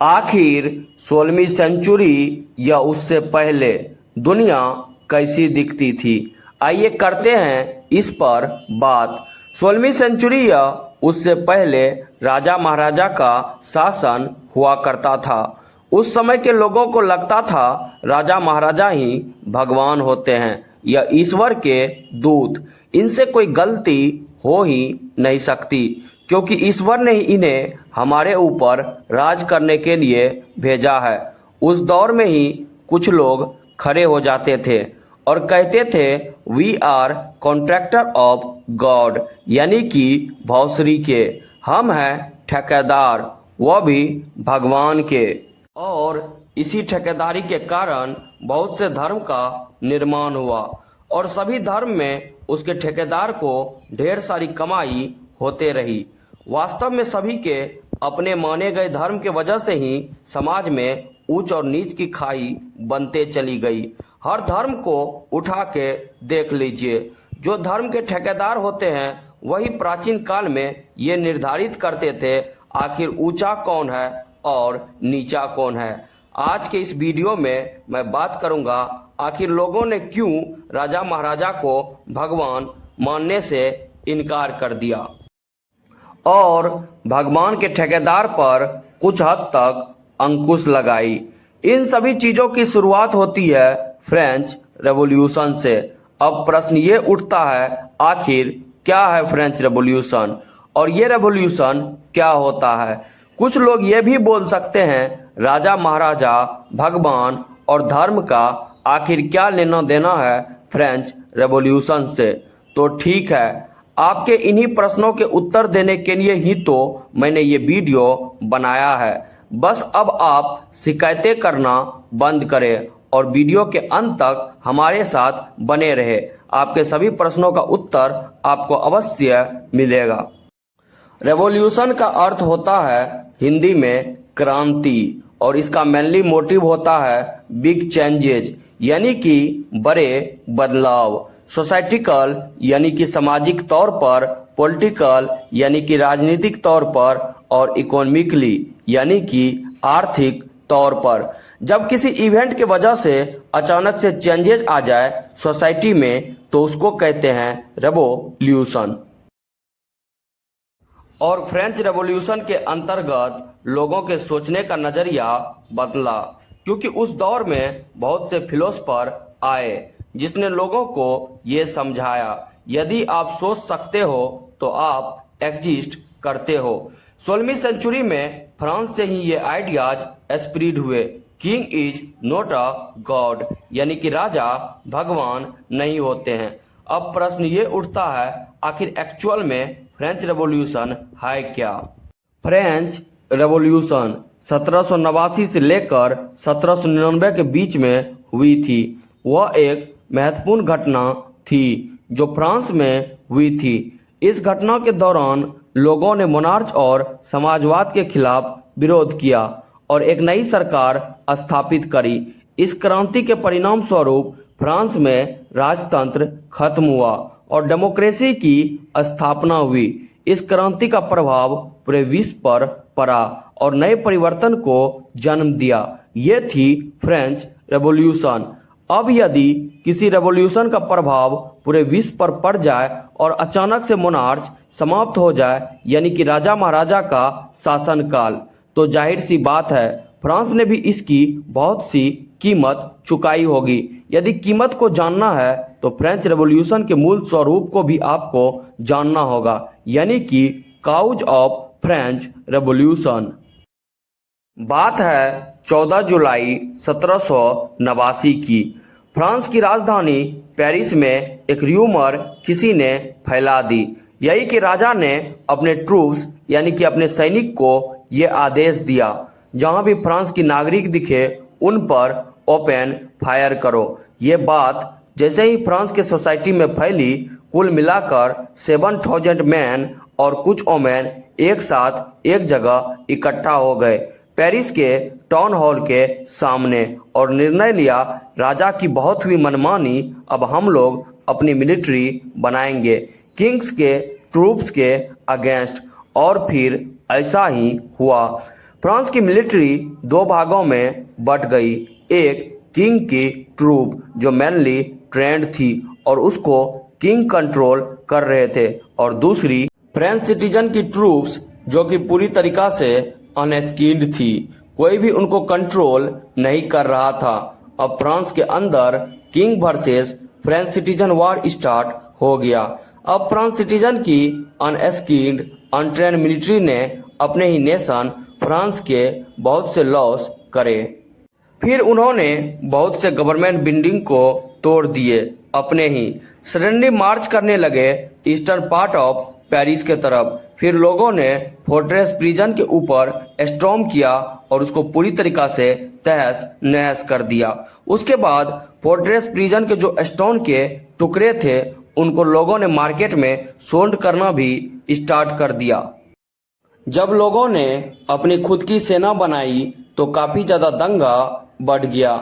आखिर 16वीं सेंचुरी या उससे पहले दुनिया कैसी दिखती थी? आइए करते हैं इस पर बात। 16वीं सेंचुरी या उससे पहले राजा महाराजा का शासन हुआ करता था। उस समय के लोगों को लगता था राजा महाराजा ही भगवान होते हैं या ईश्वर के दूत। इनसे कोई गलती हो ही नहीं सकती, क्योंकि ईश्वर ने ही इन्हें हमारे ऊपर राज करने के लिए भेजा है। उस दौर में ही कुछ लोग खड़े हो जाते थे और कहते थे we are contractor of God, यानी कि भौसरी के, हम हैं ठेकेदार, वह भी भगवान के। और इसी ठेकेदारी के कारण बहुत से धर्म का निर्माण हुआ और सभी धर्म में उसके ठेकेदार को ढेर सारी कमाई होते रही। वास्तव में सभी के अपने माने गए धर्म के वजह से ही समाज में ऊंच और नीच की खाई बनते चली गई। हर धर्म को उठा के देख लीजिए, जो धर्म के ठेकेदार होते हैं वही प्राचीन काल में ये निर्धारित करते थे आखिर ऊंचा कौन है और नीचा कौन है। आज के इस वीडियो में मैं बात करूंगा आखिर लोगों ने क्यों राजा महाराजा को भगवान मानने से इनकार कर दिया और भगवान के ठेकेदार पर कुछ हद तक अंकुश लगाई। इन सभी चीजों की शुरुआत होती है फ्रेंच रेवोल्यूशन से। अब प्रश्न ये उठता है आखिर क्या है फ्रेंच रेवोल्यूशन और ये रेवोल्यूशन क्या होता है। कुछ लोग ये भी बोल सकते हैं राजा महाराजा, भगवान और धर्म का आखिर क्या लेना देना है फ्रेंच रेवोल्यूशन से। तो ठीक है, आपके इन्हीं प्रश्नों के उत्तर देने के लिए ही तो मैंने ये वीडियो बनाया है। बस अब आप शिकायतें करना बंद करें और वीडियो के अंत तक हमारे साथ बने रहे। आपके सभी प्रश्नों का उत्तर आपको अवश्य मिलेगा। रेवोल्यूशन का अर्थ होता है हिंदी में क्रांति और इसका मेनली मोटिव होता है बिग चेंजेज, यानी कि बड़े बदलाव। सोसाइटिकल यानी कि सामाजिक तौर पर, पॉलिटिकल यानी कि राजनीतिक तौर पर और इकोनॉमिकली यानी कि आर्थिक तौर पर। जब किसी इवेंट के वजह से अचानक से चेंजेस आ जाए सोसाइटी में तो उसको कहते हैं रेवोल्यूशन। और फ्रेंच रेवोल्यूशन के अंतर्गत लोगों के सोचने का नजरिया बदला, क्योंकि उस दौर में बहुत से फिलोसफर आए जिसने लोगों को ये समझाया यदि आप सोच सकते हो तो आप एग्जिस्ट करते हो। 16वीं सेंचुरी में फ्रांस से ही ये आइडियाज स्प्रेड हुए। King is not a God, यानी कि राजा भगवान नहीं होते हैं। अब प्रश्न ये उठता है आखिर एक्चुअल में फ्रेंच रेवोल्यूशन है क्या। फ्रेंच रेवोल्यूशन 1789 से लेकर 1799 के बीच में हुई थी। वह एक महत्वपूर्ण घटना थी जो फ्रांस में हुई थी। इस घटना के दौरान लोगों ने मोनार्च और समाजवाद के खिलाफ विरोध किया और एक नई सरकार स्थापित करी। इस क्रांति के परिणाम स्वरूप फ्रांस में राजतंत्र खत्म हुआ और डेमोक्रेसी की स्थापना हुई। इस क्रांति का प्रभाव पूरे विश्व पर पड़ा और नए परिवर्तन को जन्म दिया। ये थी फ्रेंच रेवोल्यूशन। अब यदि किसी रेवोल्यूशन का प्रभाव पूरे विश्व पर पड़ जाए और अचानक से मोनार्च समाप्त हो जाए, यानी कि राजा महाराजा का शासनकाल, तो जाहिर सी बात है फ्रांस ने भी इसकी बहुत सी कीमत चुकाई होगी। यदि कीमत को जानना है तो फ्रेंच रेवोल्यूशन के मूल स्वरूप को भी आपको जानना होगा, यानी कि काउज ऑफ फ्रेंच रेवोल्यूशन। बात है 14 जुलाई 1789 की। फ्रांस की राजधानी पेरिस में एक र्यूमर किसी ने फैला दी, यही कि राजा ने अपने ट्रूप्स यानी कि अपने सैनिक को ये आदेश दिया जहां भी फ्रांस की नागरिक दिखे उन पर ओपन फायर करो। ये बात जैसे ही फ्रांस के सोसाइटी में फैली, कुल मिलाकर 7000 मैन और कुछ ओमेन एक साथ एक जगह इकट्ठा हो गए पेरिस के टाउन हॉल के सामने और निर्णय लिया राजा की बहुत हुई मनमानी, अब हम लोग अपनी मिलिट्री बनाएंगे किंग्स के ट्रूप्स के अगेंस्ट। और फिर ऐसा ही हुआ। फ्रांस की मिलिट्री दो भागों में बट गई। एक किंग की ट्रूप जो मेनली ट्रेंड थी और उसको किंग कंट्रोल कर रहे थे, और दूसरी फ्रेंच सिटीजन की ट्रूप्स जो कि पूरी तरीका से अनस्किल्ड थी, कोई भी उनको कंट्रोल नहीं कर रहा था। अब फ्रांस के अंदर किंग वर्सेस फ्रेंच सिटीजन वार स्टार्ट हो गया। अब फ्रांस सिटीजन की अनस्किल्ड अनट्रेन मिलिट्री ने अपने ही नेशन फ्रांस के बहुत से लॉस करे। फिर उन्होंने बहुत से गवर्नमेंट बिल्डिंग को तोड़ दिए, अपने ही सडनली मार्च करने लगे ईस्टर्न पार्ट ऑफ पेरिस के तरफ। फिर लोगों ने फोर्ट्रेस प्रिजन के ऊपर स्टॉर्म किया और उसको पूरी तरीका से तहस नहस कर दिया। उसके बाद फोर्ट्रेस प्रिजन के जो स्टोन के टुकड़े थे उनको लोगों ने मार्केट में सोल्ड करना भी स्टार्ट कर दिया। जब लोगों ने अपनी खुद की सेना बनाई तो काफी ज्यादा दंगा बढ़ गया,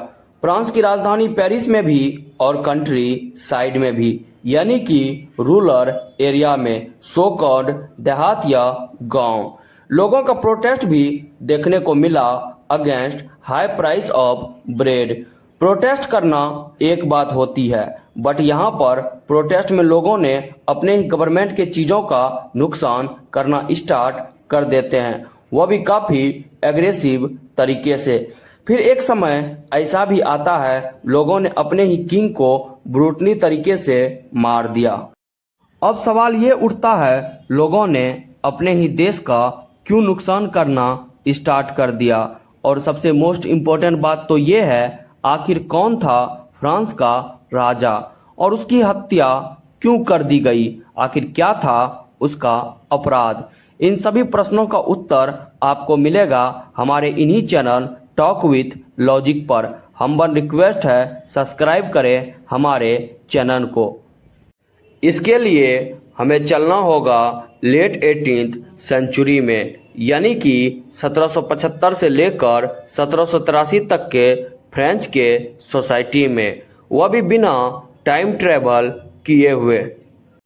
फ्रांस की राजधानी पेरिस में भी और कंट्री साइड में भी, यानी कि रूरल एरिया में, सो कॉल्ड देहात या गांव। लोगों का प्रोटेस्ट भी देखने को मिला against high price of bread. Protest करना एक बात होती है, बट यहाँ पर प्रोटेस्ट में लोगों ने अपने ही गवर्नमेंट के चीज़ों का नुकसान करना स्टार्ट कर देते हैं, वह भी काफ़ी एग्रेसिव तरीके से। फिर एक समय ऐसा भी आता है लोगों ने अपने ही किंग को ब्रूटली तरीके से मार दिया। अब सवाल ये उठता है लोगों ने अपने ही देश का क्यों नुकसान करना स्टार्ट कर दिया, और सबसे मोस्ट इम्पोर्टेंट बात तो ये है आखिर कौन था फ्रांस का राजा और उसकी हत्या क्यों कर दी गई, आखिर क्या था उसका अपराध। इन सभी प्रश्नों का उत्तर आपको मिलेगा हमारे इन्हीं चैनल टॉक विथ लॉजिक पर। हम्बल रिक्वेस्ट है सब्सक्राइब करें हमारे चैनल को। इसके लिए हमें चलना होगा लेट 18th सेंचुरी में, यानी कि 1775 से लेकर 1783 तक के फ्रेंच के सोसाइटी में, वह भी बिना टाइम ट्रेवल किए हुए।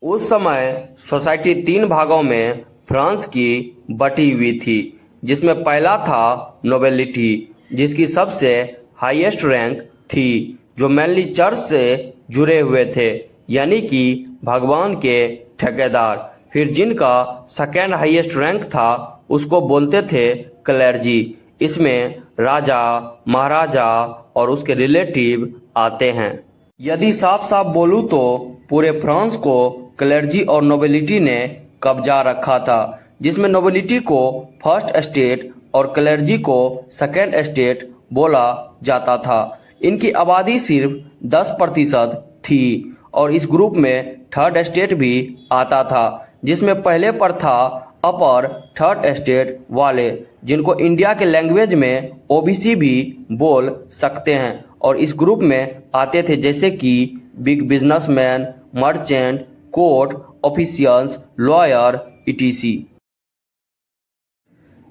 उस समय सोसाइटी 3 भागों में फ्रांस की बटी हुई थी, जिसमें पहला था नोबेलिटी, जिसकी सबसे हाईएस्ट रैंक थी, जो मेनली चर्च से जुड़े हुए थे, यानी कि भगवान के ठेकेदार। फिर जिनका सेकेंड हाईएस्ट रैंक था उसको बोलते थे क्लर्जी। इसमें राजा, महाराजा और उसके रिलेटिव आते हैं। यदि साफ साफ बोलूं तो पूरे फ्रांस को क्लर्जी और नोबेलिटी ने कब्जा रखा था, जिसमें नोबेलिटी को फर्स्ट एस्टेट और क्लर्जी को सेकेंड एस्टेट बोला जाता था। इनकी आबादी सिर्फ 10% थी और इस ग्रुप में थर्ड एस्टेट भी आता था, जिसमें पहले पर था अपर थर्ड एस्टेट वाले, जिनको इंडिया के लैंग्वेज में ओबीसी भी बोल सकते हैं। और इस ग्रुप में आते थे जैसे कि big businessman, merchant, court officials, lawyer etc।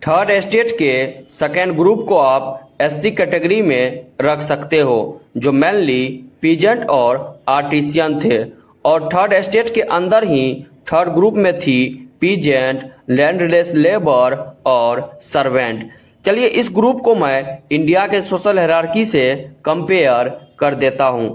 Third estate के सेकेंड ग्रुप को आप एससी कैटेगरी में रख सकते हो, जो मेनली पीजेंट और आर्टिसियन थे। और थर्ड एस्टेट के अंदर ही थर्ड ग्रुप में थी पीजेंट, लैंडलेस लेबर और सर्वेंट। चलिए इस ग्रुप को मैं इंडिया के सोशल हायरार्की से कंपेयर कर देता हूँ।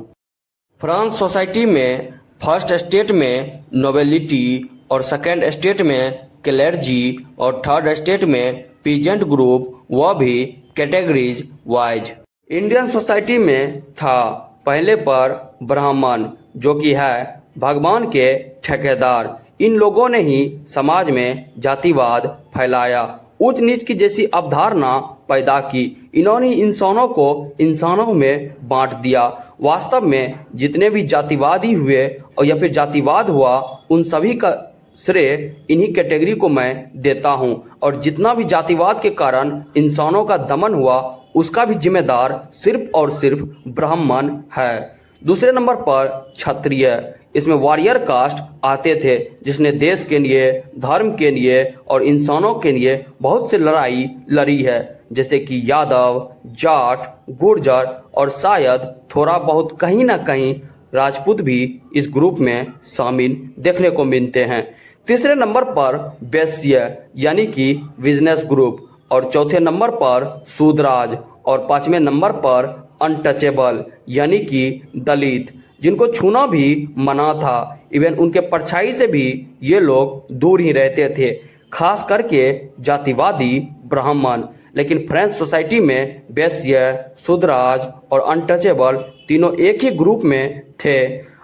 फ्रांस सोसाइटी में फर्स्ट एस्टेट में नोबेलिटी और सेकेंड एस्टेट में क्लर्जी और थर्ड एस्टेट में पीजेंट ग्रुप, वह भी कैटेगरीज वाइज। इंडियन सोसाइटी में था पहले पर ब्राह्मण, जो कि है भगवान के ठेकेदार। इन लोगों ने ही समाज में जातिवाद फैलाया, उच्च नीच की जैसी अवधारणा पैदा की। इन्होंने इंसानों को इंसानों में बांट दिया। वास्तव में जितने भी जातिवादी हुए और या फिर जातिवाद हुआ, उन सभी का श्रेय इन्हीं कैटेगरी को मैं देता हूं। और जितना भी जातिवाद के कारण इंसानों का दमन हुआ, उसका भी जिम्मेदार सिर्फ और सिर्फ ब्राह्मण है। दूसरे नंबर पर क्षत्रिय, इसमें वॉरियर कास्ट आते थे, जिसने देश के लिए, धर्म के लिए और इंसानों के लिए बहुत से लड़ाई लड़ी है, जैसे कि यादव, जाट, गुर्जर और शायद थोड़ा बहुत कहीं ना कहीं राजपूत भी इस ग्रुप में शामिल देखने को मिलते हैं। तीसरे नंबर पर वैश्य यानी कि बिजनेस ग्रुप, और चौथे नंबर पर शूद्राज और पांचवें नंबर पर अनटचेबल यानी कि दलित, जिनको छूना भी मना था। इवन उनके परछाई से भी ये लोग दूर ही रहते थे, खास करके जातिवादी ब्राह्मण। लेकिन फ्रेंच सोसाइटी में वैश्य, शूद्राज और अनटचेबल तीनों एक ही ग्रुप में थे।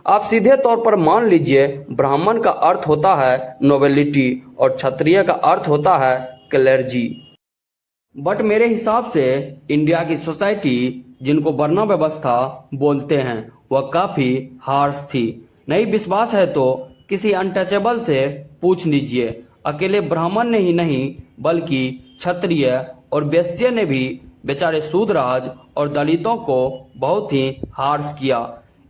आप सीधे तौर पर मान लीजिए, ब्राह्मण का अर्थ होता है नोबिलिटी और क्षत्रिय का अर्थ होता है क्लेर्जी। बट मेरे हिसाब से इंडिया की सोसाइटी, जिनको वर्ण व्यवस्था बोलते हैं, वह काफी हार्श थी। नहीं विश्वास है तो किसी अनटचेबल से पूछ लीजिए। अकेले ब्राह्मण ने ही नहीं बल्कि क्षत्रिय और वैश्य ने भी बेचारे शूद्राज और दलितों को बहुत ही हार्श किया।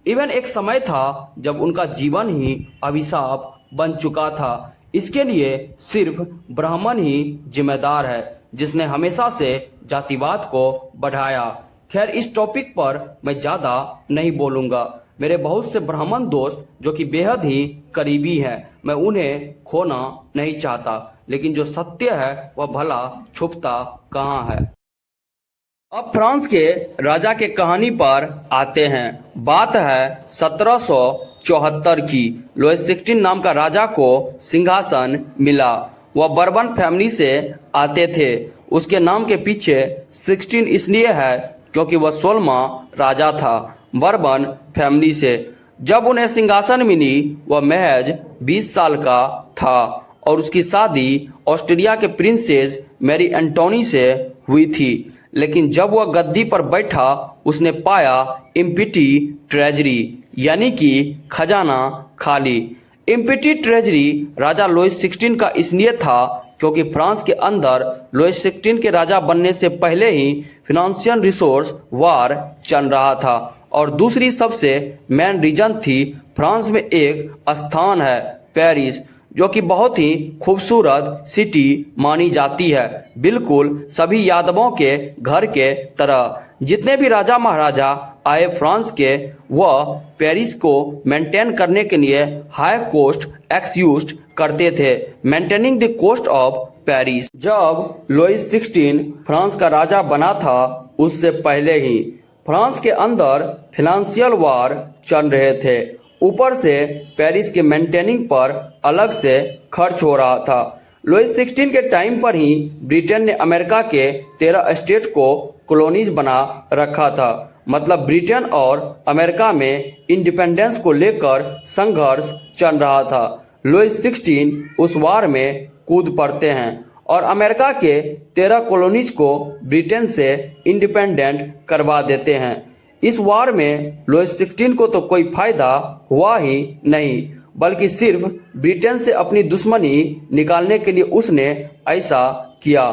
इवन एक समय था जब उनका जीवन ही अभिशाप बन चुका था। इसके लिए सिर्फ ब्राह्मण ही जिम्मेदार है, जिसने हमेशा से जातिवाद को बढ़ाया। खैर, इस टॉपिक पर मैं ज्यादा नहीं बोलूंगा। मेरे बहुत से ब्राह्मण दोस्त जो कि बेहद ही करीबी हैं, मैं उन्हें खोना नहीं चाहता, लेकिन जो सत्य है वह भला छुपता कहाँ है। अब फ्रांस के राजा के कहानी पर आते हैं। बात है 1774 की। लुईस 16 नाम का राजा को सिंहासन मिला। वह बर्बन फैमिली से आते थे। उसके नाम के पीछे 16 इसलिए है क्योंकि वह 16वां राजा था बर्बन फैमिली से। जब उन्हें सिंहासन मिली वह महज 20 साल का था और उसकी शादी ऑस्ट्रिया के प्रिंसेस मैरी एंटोनी से हुई थी। लेकिन जब वह गद्दी पर बैठा उसने पाया इम्पिटी ट्रेजरी यानी कि खजाना खाली। इम्पिटी ट्रेजरी राजा लुईस 16 का इसलिए था क्योंकि फ्रांस के अंदर लुईस 16 के राजा बनने से पहले ही फिनेंशियल रिसोर्स वार चल रहा था। और दूसरी सबसे मेन रीजन थी, फ्रांस में एक स्थान है पेरिस, जो कि बहुत ही खूबसूरत सिटी मानी जाती है, बिल्कुल सभी यादवों के घर के तरह। जितने भी राजा महाराजा आए फ्रांस के, वह पेरिस को मेंटेन करने के लिए हाई कोस्ट एक्सयूज करते थे, maintaining the court of Paris. जब लुईस 16 फ्रांस का राजा बना था, उससे पहले ही फ्रांस के अंदर फिनेंशियल वार चल रहे थे। ऊपर से पेरिस के मेंटेनिंग पर अलग से खर्च हो रहा था। लुईस 16 के टाइम पर ही ब्रिटेन ने अमेरिका के 13 स्टेट को कॉलोनीज बना रखा था। मतलब ब्रिटेन और अमेरिका में इंडिपेंडेंस को लेकर संघर्ष चल रहा था। लुईस 16 उस वार में कूद पड़ते हैं और अमेरिका के 13 कॉलोनीज को ब्रिटेन से इंडिपेंडेंट करवा देते हैं। इस वार में लुईस 16 को तो कोई फायदा हुआ ही नहीं, बल्कि सिर्फ ब्रिटेन से अपनी दुश्मनी निकालने के लिए उसने ऐसा किया।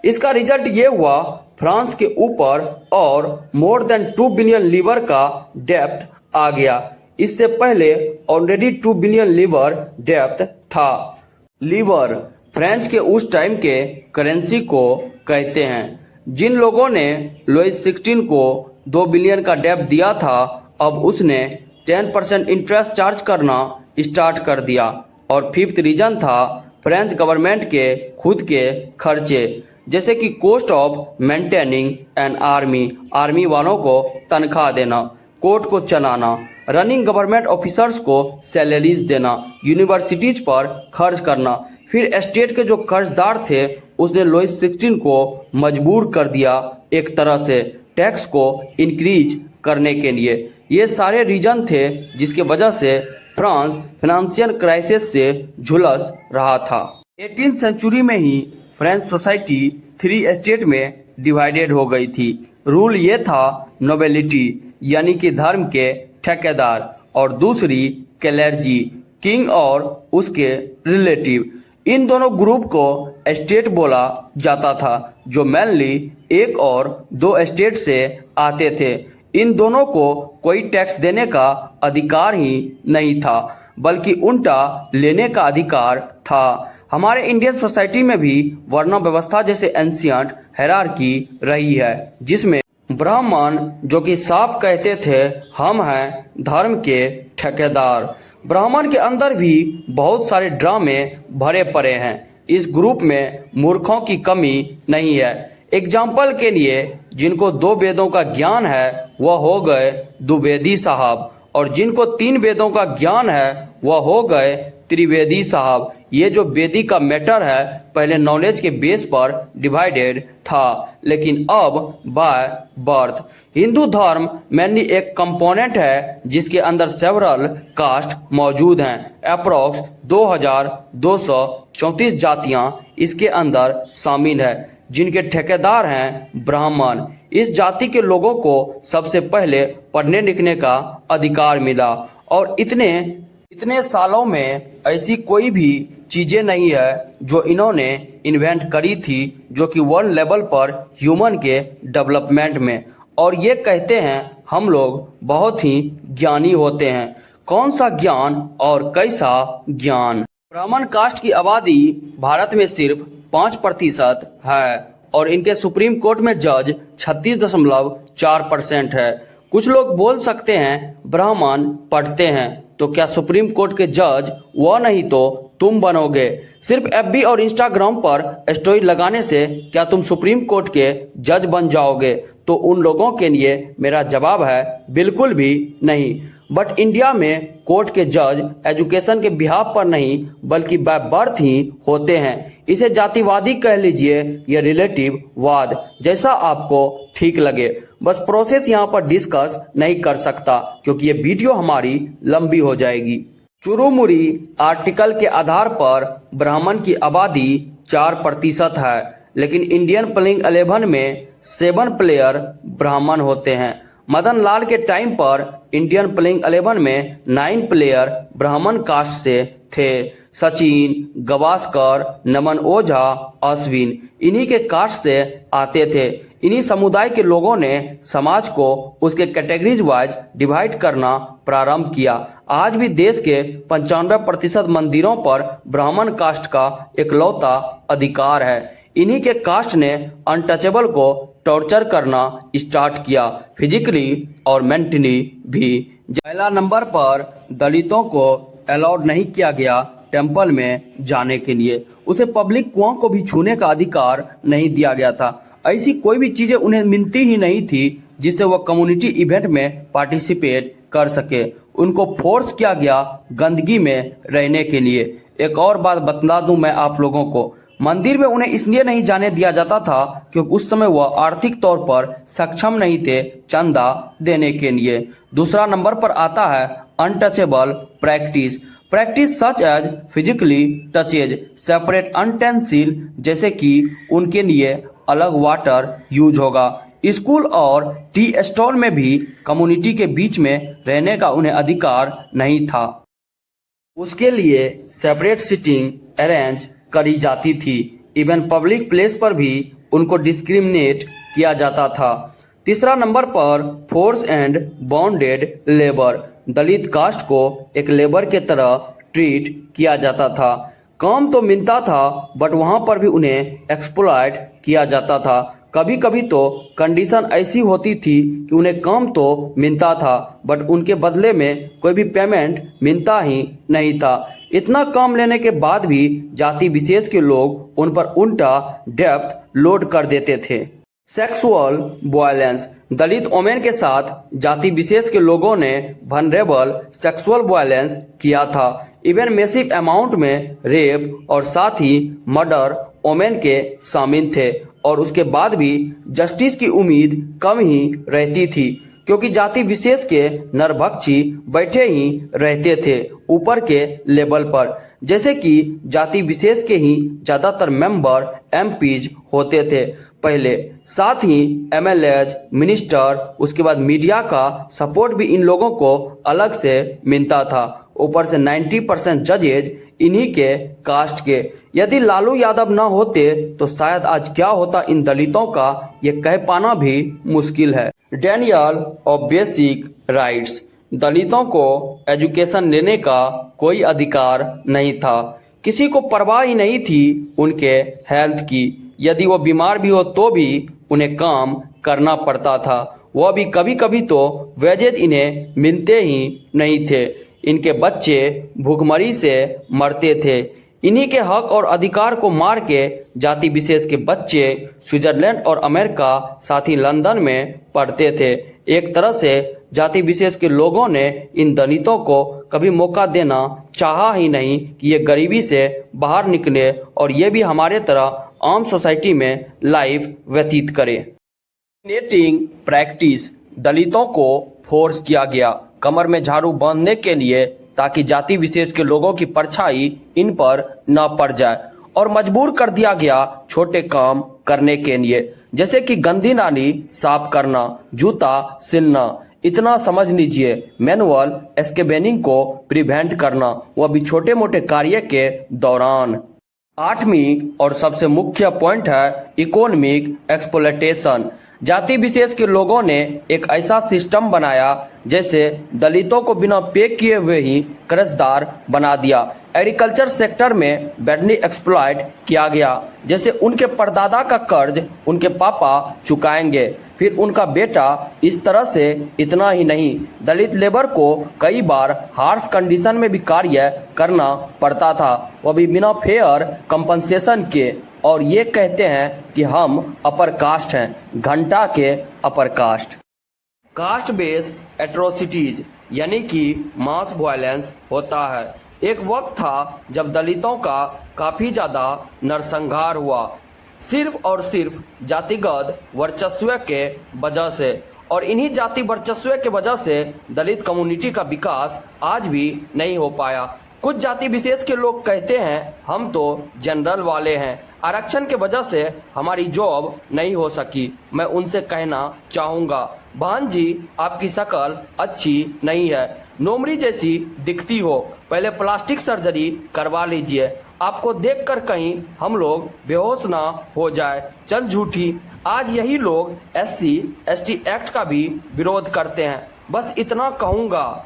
इसका रिजल्ट ये हुआ, फ्रांस के ऊपर और मोर देन 2 बिलियन लीवर का डेब्ट आ गया। इससे पहले ऑलरेडी 2 बिलियन लीवर डेब्ट था। लीवर फ्रेंच के उस टाइम के करेंसी को कहते हैं। जिन लोगों ने लुईस 16 को 2 बिलियन का डेब्ट दिया था, अब उसने 10% इंटरेस्ट चार्ज करना स्टार्ट कर दिया। और फिफ्थ रीजन था फ्रेंच गवर्नमेंट के खुद के खर्चे, जैसे कि cost of maintaining an army, army वालों को तनख्वाह देना, कोर्ट को चलाना, रनिंग गवर्नमेंट ऑफिसर्स को सैलरीज देना, यूनिवर्सिटीज पर खर्च करना। फिर स्टेट के जो कर्जदार थे उसने लुईस 16 को मजबूर कर दिया एक तरह से टैक्स को इंक्रीज करने के लिए। ये सारे रीजन थे जिसके वजह से फ्रांस फाइनेंशियल क्राइसिस से झुलस रहा था। 18th सेंचुरी में ही फ्रेंच सोसाइटी 3 स्टेट में डिवाइडेड हो गई थी। रूल ये था नोबिलिटी यानी कि धर्म के ठेकेदार, और दूसरी क्लेर्जी, किंग और उसके रिलेटिव। इन दोनों ग्रुप को स्टेट बोला जाता था, जो मेनली 1 और 2 स्टेट से आते थे। इन दोनों को कोई टैक्स देने का अधिकार ही नहीं था, बल्कि उल्टा लेने का अधिकार था। हमारे इंडियन सोसाइटी में भी वर्ण व्यवस्था जैसे एंशियंट हायरार्की रही है, जिसमें ब्राह्मण जो कि साफ कहते थे हम हैं धर्म के ठेकेदार। ब्राह्मण के अंदर भी बहुत सारे ड्रामे भरे पड़े हैं, इस ग्रुप में मूर्खों की कमी नहीं है। एग्जाम्पल के लिए जिनको 2 वेदों का ज्ञान है वह हो गए द्विवेदी साहब, और जिनको 3 वेदों का ज्ञान है वह हो गए त्रिवेदी साहब। ये जो वेदी का मैटर है पहले नॉलेज के बेस पर डिवाइडेड था, लेकिन अब बाय बर्थ। हिंदू धर्म मेनली एक कंपोनेंट है जिसके अंदर सेवरल कास्ट मौजूद हैं। अप्रॉक्स 2234 जातियां इसके अंदर शामिल है, जिनके ठेकेदार हैं ब्राह्मण। इस जाति के लोगों को सबसे पहले पढ़ने लिखने का अधिकार मिला, और इतने सालों में ऐसी कोई भी चीजें नहीं है जो इन्होंने इन्वेंट करी थी जो कि वर्ल्ड लेवल पर ह्यूमन के डेवलपमेंट में। और ये कहते हैं हम लोग बहुत ही ज्ञानी होते हैं। कौन सा ज्ञान और कैसा ज्ञान? ब्राह्मण कास्ट की आबादी भारत में सिर्फ 5% है, और इनके सुप्रीम कोर्ट में जज 36.4% है। कुछ लोग बोल सकते हैं ब्राह्मण पढ़ते हैं, तो क्या सुप्रीम कोर्ट के जज वो नहीं तो तुम बनोगे? सिर्फ एफबी और इंस्टाग्राम पर स्टोरी लगाने से क्या तुम सुप्रीम कोर्ट के जज बन जाओगे? तो उन लोगों के लिए मेरा जवाब है बिल्कुल भी नहीं। बट इंडिया में कोर्ट के जज एजुकेशन के बिहाफ पर नहीं बल्कि बाय बर्थ ही होते हैं। इसे जातिवादी कह लीजिए या रिलेटिव वाद, जैसा आपको ठीक लगे। बस प्रोसेस यहाँ पर डिस्कस नहीं कर सकता क्योंकि ये वीडियो हमारी लंबी हो जाएगी। चुरुमुरी आर्टिकल के आधार पर ब्राह्मण की आबादी 4% है, लेकिन इंडियन प्लेइंग 11 में 7 प्लेयर ब्राह्मण होते हैं। मदन लाल के टाइम पर इंडियन प्लेइंग 11 में 9 प्लेयर ब्राह्मण कास्ट से थे। सचिन, गवास्कर, नमन ओझा, अश्विन इन्हीं के कास्ट से आते थे। इन्हीं समुदाय के लोगों ने समाज को उसके कैटेगरीज वाइज डिवाइड करना प्रारंभ किया। आज भी देश के 95% मंदिरों पर ब्राह्मण कास्ट का इकलौता अधिकार है। इन्हीं के कास्ट ने अनटचेबल को टॉर्चर करना स्टार्ट किया, फिजिकली और मेंटली भी। पहला नंबर पर दलितों को अलाउड नहीं किया गया टेंपल में जाने के लिए। उसे पब्लिक कुआं को भी छूने का अधिकार नहीं दिया गया था। ऐसी कोई भी चीजें उन्हें मिलती ही नहीं थी जिससे वह कम्युनिटी इवेंट में पार्टिसिपेट कर सके। उनको फोर्स किया गया गंदगी में रहने के लिए। एक और बात बता दूं मैं आप लोगों को, मंदिर में उन्हें इसलिए नहीं जाने दिया जाता था क्योंकि उस समय वह आर्थिक तौर पर सक्षम नहीं थे चंदा देने के लिए। दूसरा नंबर पर आता है untouchable practice such as physically touches separate utensil, जैसे कि उनके लिए अलग वाटर यूज होगा। स्कूल और टी स्टॉल में भी कम्युनिटी के बीच में रहने का उन्हें अधिकार नहीं था। उसके लिए सेपरेट सिटिंग अरेंज करी जाती थी। इवन पब्लिक प्लेस पर भी उनको डिस्क्रिमिनेट किया जाता था। तीसरा नंबर पर force and bonded labour, Dalit caste को एक लेबर के तरह ट्रीट किया जाता था। काम तो मिलता था बट वहां पर भी उन्हें एक्सप्लॉइट किया जाता था। कभी कभी तो कंडीशन ऐसी होती थी कि उन्हें काम तो मिलता था बट उनके बदले में कोई भी पेमेंट मिलता ही नहीं था। इतना काम लेने के बाद भी जाति विशेष के लोग उन पर उल्टा डेप्थ लोड कर देते थे। सेक्सुअल वायलेंस, दलित वोमेन के साथ जाति विशेष के लोगों ने वनरेबल सेक्सुअल वायलेंस किया था। इवन मैसिव अमाउंट में रेप और साथ ही मर्डर वोमेन के शामिल थे, और उसके बाद भी जस्टिस की उम्मीद कम ही रहती थी क्योंकि जाति विशेष के नरभक्षी बैठे ही रहते थे ऊपर के लेवल पर। जैसे कि जाति विशेष के ही ज्यादातर मेंबर एमपीज होते थे पहले, साथ ही एमएलएज, मिनिस्टर, उसके बाद मीडिया का सपोर्ट भी इन लोगों को अलग से मिलता था। ऊपर से 90% जजेज इन्हीं के कास्ट के। यदि लालू यादव ना होते तो शायद आज क्या होता इन दलितों का ये कह पाना भी मुश्किल है। डेनियल ऑफ बेसिक राइट्स, दलितों को एजुकेशन लेने का कोई अधिकार नहीं था। किसी को परवाह ही नहीं थी उनके हेल्थ की। यदि वो बीमार भी हो तो भी उन्हें काम करना पड़ता था। वह भी कभी कभी तो वेजेज इन्हें मिलते ही नहीं थे। इनके बच्चे भूखमरी से मरते थे। इन्हीं के हक और अधिकार को मार के जाति विशेष के बच्चे स्विट्जरलैंड और अमेरिका साथ ही लंदन में पढ़ते थे। एक तरह से जाति विशेष के लोगों ने इन दलितों को कभी मौका देना चाहा ही नहीं कि ये गरीबी से बाहर निकले और ये भी हमारे तरह आम सोसाइटी में लाइफ व्यतीत करें। डिस्क्रिमिनेटिंग प्रैक्टिस, दलितों को फोर्स किया गया कमर में झाड़ू बांधने के लिए ताकि जाति विशेष के लोगों की परछाई इन पर न पड़ जाए और मजबूर कर दिया गया छोटे काम करने के लिए, जैसे कि गंदी नाली साफ करना, जूता सिलना। इतना समझ लीजिए, मैनुअल एस्केबेनिंग को प्रिवेंट करना, वह भी छोटे मोटे कार्य के दौरान। 8वीं और सबसे मुख्य पॉइंट है इकोनॉमिक एक्सप्लॉयटेशन। जाति विशेष के लोगों ने एक ऐसा सिस्टम बनाया जैसे दलितों को बिना पे किए हुए ही कर्जदार बना दिया। एग्रीकल्चर सेक्टर में बैडली एक्सप्लॉयट किया गया, जैसे उनके परदादा का कर्ज उनके पापा चुकाएंगे, फिर उनका बेटा। इस तरह से इतना ही नहीं, दलित लेबर को कई बार हार्श कंडीशन में भी कार्य करना पड़ता था, वह भी बिना फेयर कंपनसेशन के। और ये कहते हैं कि हम अपर कास्ट हैं, घंटा के upper caste. Caste based atrocities यानी कि मास वायलेंस होता है। एक वक्त था जब दलितों का काफी ज्यादा नरसंहार हुआ, सिर्फ और सिर्फ जातिगत वर्चस्व के वजह से। और इन्हीं जाति वर्चस्व के वजह से दलित कम्युनिटी का विकास आज भी नहीं हो पाया। कुछ जाति विशेष के लोग कहते हैं हम तो जनरल वाले हैं, आरक्षण के वजह से हमारी जॉब नहीं हो सकी। मैं उनसे कहना चाहूँगा, बहन जी आपकी शक्ल अच्छी नहीं है, नोमरी जैसी दिखती हो, पहले प्लास्टिक सर्जरी करवा लीजिए, आपको देखकर कहीं हम लोग बेहोश ना हो जाए। चल झूठी। आज यही लोग SC ST एक्ट का भी विरोध करते हैं। बस इतना कहूँगा।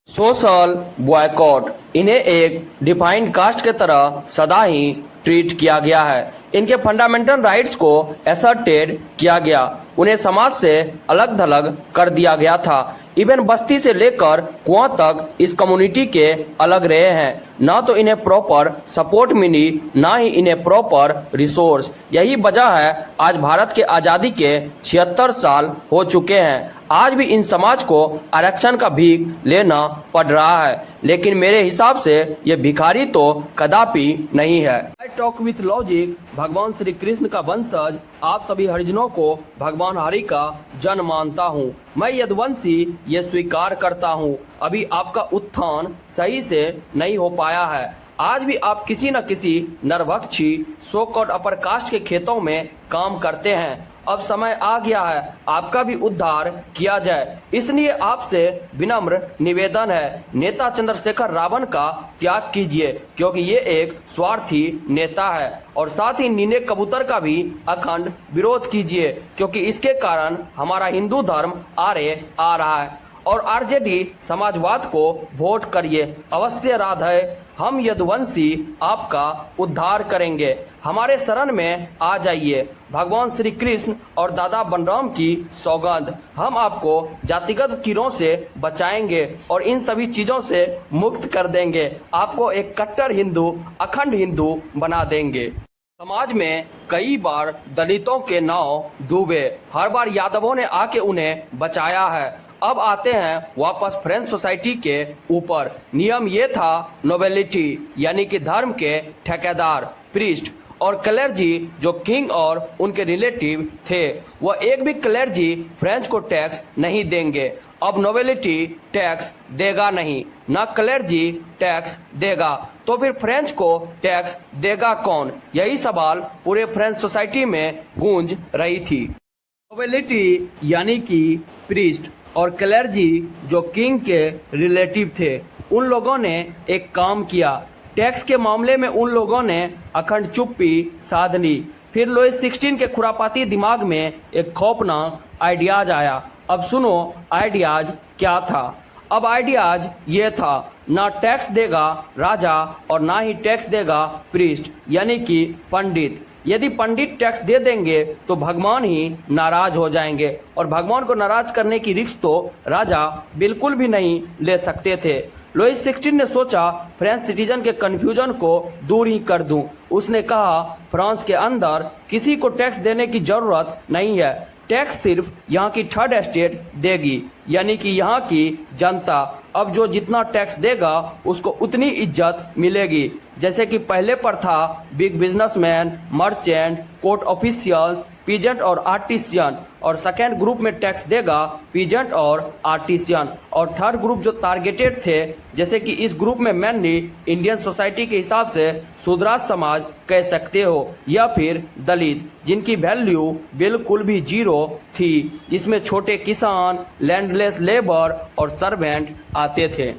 सोशल बॉयकॉट, इन्हें एक डिफाइंड कास्ट के तरह सदा ही ट्रीट किया गया है। इनके फंडामेंटल राइट्स को असर्टेड किया गया, उन्हें समाज से अलग थलग कर दिया गया था। इवन बस्ती से लेकर कुआं तक इस कम्युनिटी के अलग रहे हैं। ना तो इन्हें प्रॉपर सपोर्ट मिली, ना ही इन्हें प्रॉपर रिसोर्स। यही वजह है आज भारत के आज़ादी के 76 साल हो चुके हैं, आज भी इन समाज को आरक्षण का भीख लेना पड़ रहा है। लेकिन मेरे हिसाब से ये भिखारी तो कदापि नहीं है। आई टॉक विथ लॉजिक, भगवान श्री कृष्ण का वंशज, आप सभी हरिजनों को भगवान हरि का जन मानता हूँ। मैं यदुवंशी ये स्वीकार करता हूँ, अभी आपका उत्थान सही से नहीं हो पाया है। आज भी आप किसी न किसी नरभक्षी सो कॉल्ड अपर कास्ट के खेतों में काम करते हैं। अब समय आ गया है आपका भी उद्धार किया जाए, इसलिए आपसे विनम्र निवेदन है, नेता चंद्रशेखर रावण का त्याग कीजिए, क्योंकि ये एक स्वार्थी नेता है। और साथ ही नीने कबूतर का भी अखंड विरोध कीजिए, क्योंकि इसके कारण हमारा हिंदू धर्म आरे आ रहा है। और आरजेडी समाजवाद को वोट करिए, अवश्य राधे, हम यदुवंशी आपका उद्धार करेंगे। हमारे शरण में आ जाइए, भगवान श्री कृष्ण और दादा बलराम की सौगंध, हम आपको जातिगत कीड़ों से बचाएंगे और इन सभी चीजों से मुक्त कर देंगे, आपको एक कट्टर हिंदू, अखंड हिंदू बना देंगे। समाज में कई बार दलितों के नाव डूबे, हर बार यादवों ने आके उन्हें बचाया है। अब आते हैं वापस फ्रेंच सोसाइटी के ऊपर। नियम ये था, नोबेलिटी यानी कि धर्म के ठेकेदार, प्रीस्ट और क्लेर्जी जो किंग और उनके रिलेटिव थे, वह एक भी क्लेर्जी फ्रेंच को टैक्स नहीं देंगे। अब नोबेलिटी टैक्स देगा नहीं, न क्लेर्जी टैक्स देगा, तो फिर फ्रेंच को टैक्स देगा कौन? यही सवाल पूरे फ्रेंच सोसाइटी में गूंज रही थी। नोबेलिटी यानी कि प्रीस्ट और क्लेर्जी जो किंग के रिलेटिव थे, उन लोगों ने एक काम किया, टैक्स के मामले में उन लोगों ने अखंड चुप्पी साध ली। फिर लुईस 16 के खुरापाती दिमाग में एक खौफनाक आइडियाज आया। अब सुनो आइडियाज क्या था। अब आइडियाज ये था, ना टैक्स देगा राजा और ना ही टैक्स देगा प्रीस्ट यानी कि पंडित। यदि पंडित टैक्स दे देंगे तो भगवान ही नाराज हो जाएंगे और भगवान को नाराज करने की रिस्क तो राजा बिल्कुल भी नहीं ले सकते थे। लुईस 16 ने सोचा फ्रेंच सिटीजन के कंफ्यूजन को दूर ही कर दूं। उसने कहा फ्रांस के अंदर किसी को टैक्स देने की जरूरत नहीं है, टैक्स सिर्फ यहाँ की थर्ड एस्टेट देगी, यानी कि यहाँ की जनता। अब जो जितना टैक्स देगा उसको उतनी इज्जत मिलेगी, जैसे कि पहले पर था big businessman, merchant, court officials, peasant और आर्टिसियन। और सेकेंड ग्रुप में टैक्स देगा पीजेंट और आर्टिसियन। और थर्ड ग्रुप जो टारगेटेड थे, जैसे कि इस ग्रुप में मेनली इंडियन सोसाइटी के हिसाब से शूद्राज समाज कह सकते हो, या फिर दलित, जिनकी वैल्यू बिल्कुल भी जीरो थी। इसमें छोटे किसान, लैंडलेस लेबर और सर्वेंट आते थे।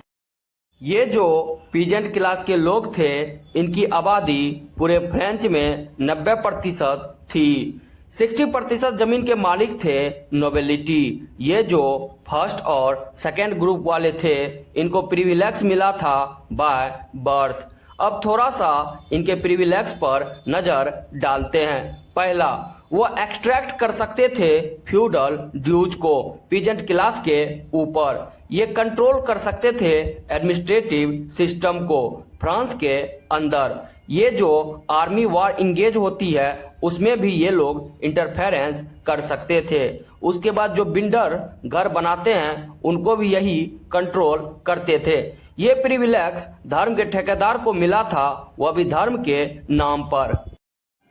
ये जो पीजेंट क्लास के लोग थे, इनकी आबादी पूरे फ्रेंच में 90% थी। 60% जमीन के मालिक थे नोबेलिटी। ये जो फर्स्ट और सेकेंड ग्रुप वाले थे, इनको प्रिविलेज मिला था बाय बर्थ। अब थोड़ा सा इनके प्रिविलेज पर नजर डालते हैं। पहला, वो एक्सट्रैक्ट कर सकते थे फ्यूडल ड्यूज को पीजेंट क्लास के ऊपर। ये कंट्रोल कर सकते थे एडमिनिस्ट्रेटिव सिस्टम को फ्रांस के अंदर। ये जो आर्मी वार इंगेज होती है उसमें भी ये लोग इंटरफेरेंस कर सकते थे। उसके बाद जो बिल्डर घर बनाते हैं उनको भी यही कंट्रोल करते थे। ये प्रिविलेज धर्म के ठेकेदार को मिला था, वह भी धर्म के नाम पर।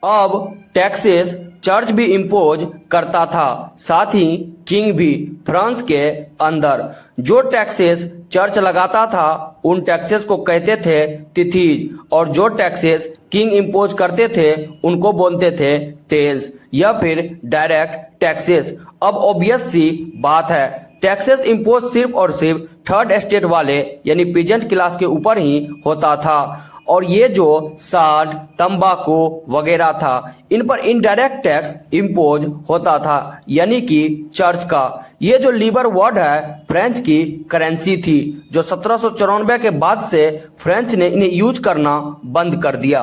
अब टैक्सेस चर्च भी इम्पोज करता था, साथ ही किंग भी फ्रांस के अंदर। जो टैक्सेस चर्च लगाता था उन टैक्सेस को कहते थे तिथीज, और जो टैक्सेस किंग इम्पोज करते थे उनको बोलते थे टेल्स या फिर डायरेक्ट टैक्सेस। अब ऑब्वियस सी बात है, टैक्सेस इम्पोज सिर्फ और सिर्फ थर्ड एस्टेट वाले यानी पीजेंट क्लास के ऊपर ही होता था। और ये जो साठ, तंबाकू वगैरह था, इन पर इनडायरेक्ट टैक्स इम्पोज होता था, यानी कि चर्च का। ये जो लीबर वर्ड है फ्रेंच की करेंसी थी, जो 1794 के बाद से फ्रेंच ने इन्हें यूज करना बंद कर दिया।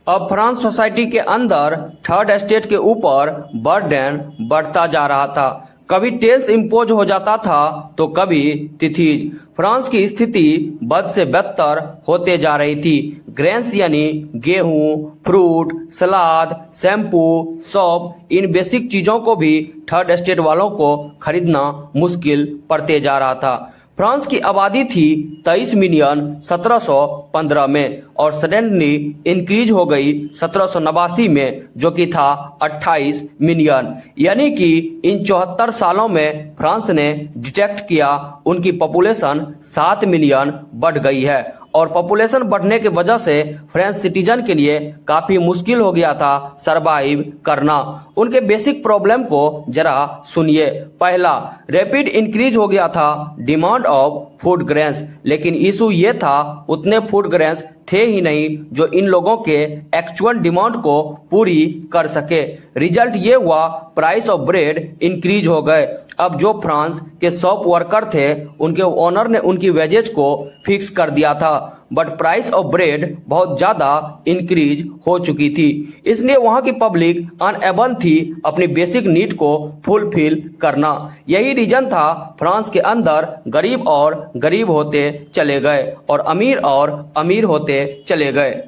अब फ्रांस सोसाइटी के अंदर थर्ड एस्टेट के ऊपर बर्डन बढ़ता जा रहा था। कभी टेल्स इम्पोज हो जाता था तो कभी तिथीज। फ्रांस की स्थिति बद से बदतर होते जा रही थी। ग्रेन्स यानी गेहूं, फ्रूट, सलाद, शैम्पू, सॉप, इन बेसिक चीजों को भी थर्ड एस्टेट वालों को खरीदना मुश्किल पड़ते जा रहा था। फ्रांस की आबादी थी 23 मिलियन 1715 में और सडनली इंक्रीज हो गई 1789 में, जो कि था 28 मिलियन। यानी कि इन 74 सालों में फ्रांस ने डिटेक्ट किया उनकी पॉपुलेशन 7 मिलियन बढ़ गई है। और पॉपुलेशन बढ़ने की वजह से फ्रेंच सिटीजन के लिए काफी मुश्किल हो गया था सरवाइव करना। उनके बेसिक प्रॉब्लम को जरा सुनिए। पहला, रैपिड इंक्रीज हो गया था डिमांड ऑफ फूड ग्रेन्स, लेकिन इशू ये था उतने फूड ग्रेन्स थे ही नहीं जो इन लोगों के एक्चुअल डिमांड को पूरी कर सके। रिजल्ट ये हुआ प्राइस ऑफ ब्रेड इंक्रीज हो गए। अब जो फ्रांस के शॉप वर्कर थे उनके ओनर ने उनकी वेजेज को फिक्स कर दिया था, बट प्राइस ऑफ ब्रेड बहुत ज्यादा इंक्रीज हो चुकी थी, इसलिए वहां की पब्लिक अनएबल थी अपनी बेसिक नीड को फुलफिल करना। यही रीजन था फ्रांस के अंदर गरीब और गरीब होते चले गए और अमीर होते चले गए।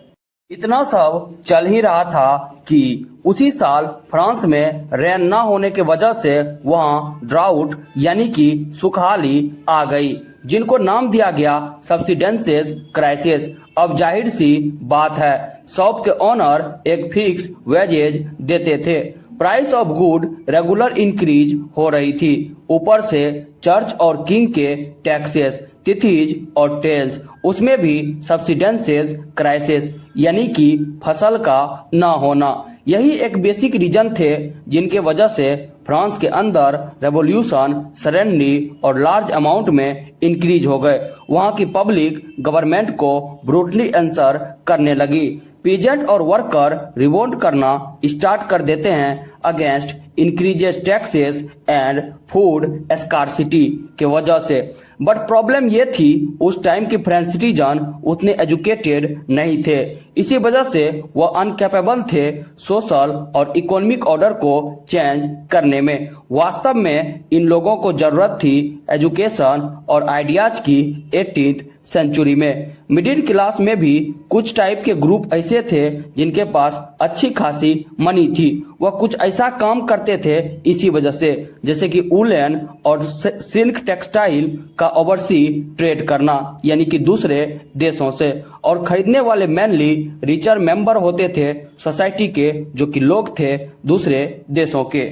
इतना सब चल ही रहा था कि उसी साल फ्रांस में रेन ना होने के वजह से वहां ड्राउट यानी कि सुखाली आ गई, जिनको नाम दिया गया सब्सिडेंसेस क्राइसिस। अब जाहिर सी बात है, शॉप के ओनर एक फिक्स वेजेज देते थे। Price of good regular increase हो रही थी, ऊपर से चर्च और किंग के टैक्सेस, तिथीज और टेल्स, उसमें भी सब्सिडेंसेस क्राइसिस यानी कि फसल का ना होना। यही एक बेसिक रीजन थे जिनके वजह से फ्रांस के अंदर रेवोल्यूशन सडनली और लार्ज अमाउंट में इंक्रीज हो गए। वहां की पब्लिक गवर्नमेंट को ब्रूटली आंसर करने लगी। पीजेंट और वर्कर रिवोल्ट करना स्टार्ट कर देते हैं against increases taxes and food scarcity के वजह से। बट प्रॉब्लम ये थी उस टाइम की फ्रेंच सिटीजन उतने एजुकेटेड नहीं थे। इसी वजह से वह अनकैपेबल थे सोशल और इकोनॉमिक ऑर्डर को चेंज करने में। वास्तव में इन लोगों को जरूरत थी एजुकेशन और आइडियाज की 18th सेंचुरी में। मिडिल क्लास में भी कुछ टाइप के ग्रुप ऐसे थे जिनके पास अच्छी खासी मनी थी। वह कुछ ऐसा काम करते थे इसी वजह से, जैसे कि वूलन और सिल्क टेक्सटाइल का ओवरसी ट्रेड करना, यानी कि दूसरे देशों से। और खरीदने वाले मेनली रिचर मेंबर होते थे सोसाइटी के, जो कि लोग थे दूसरे देशों के।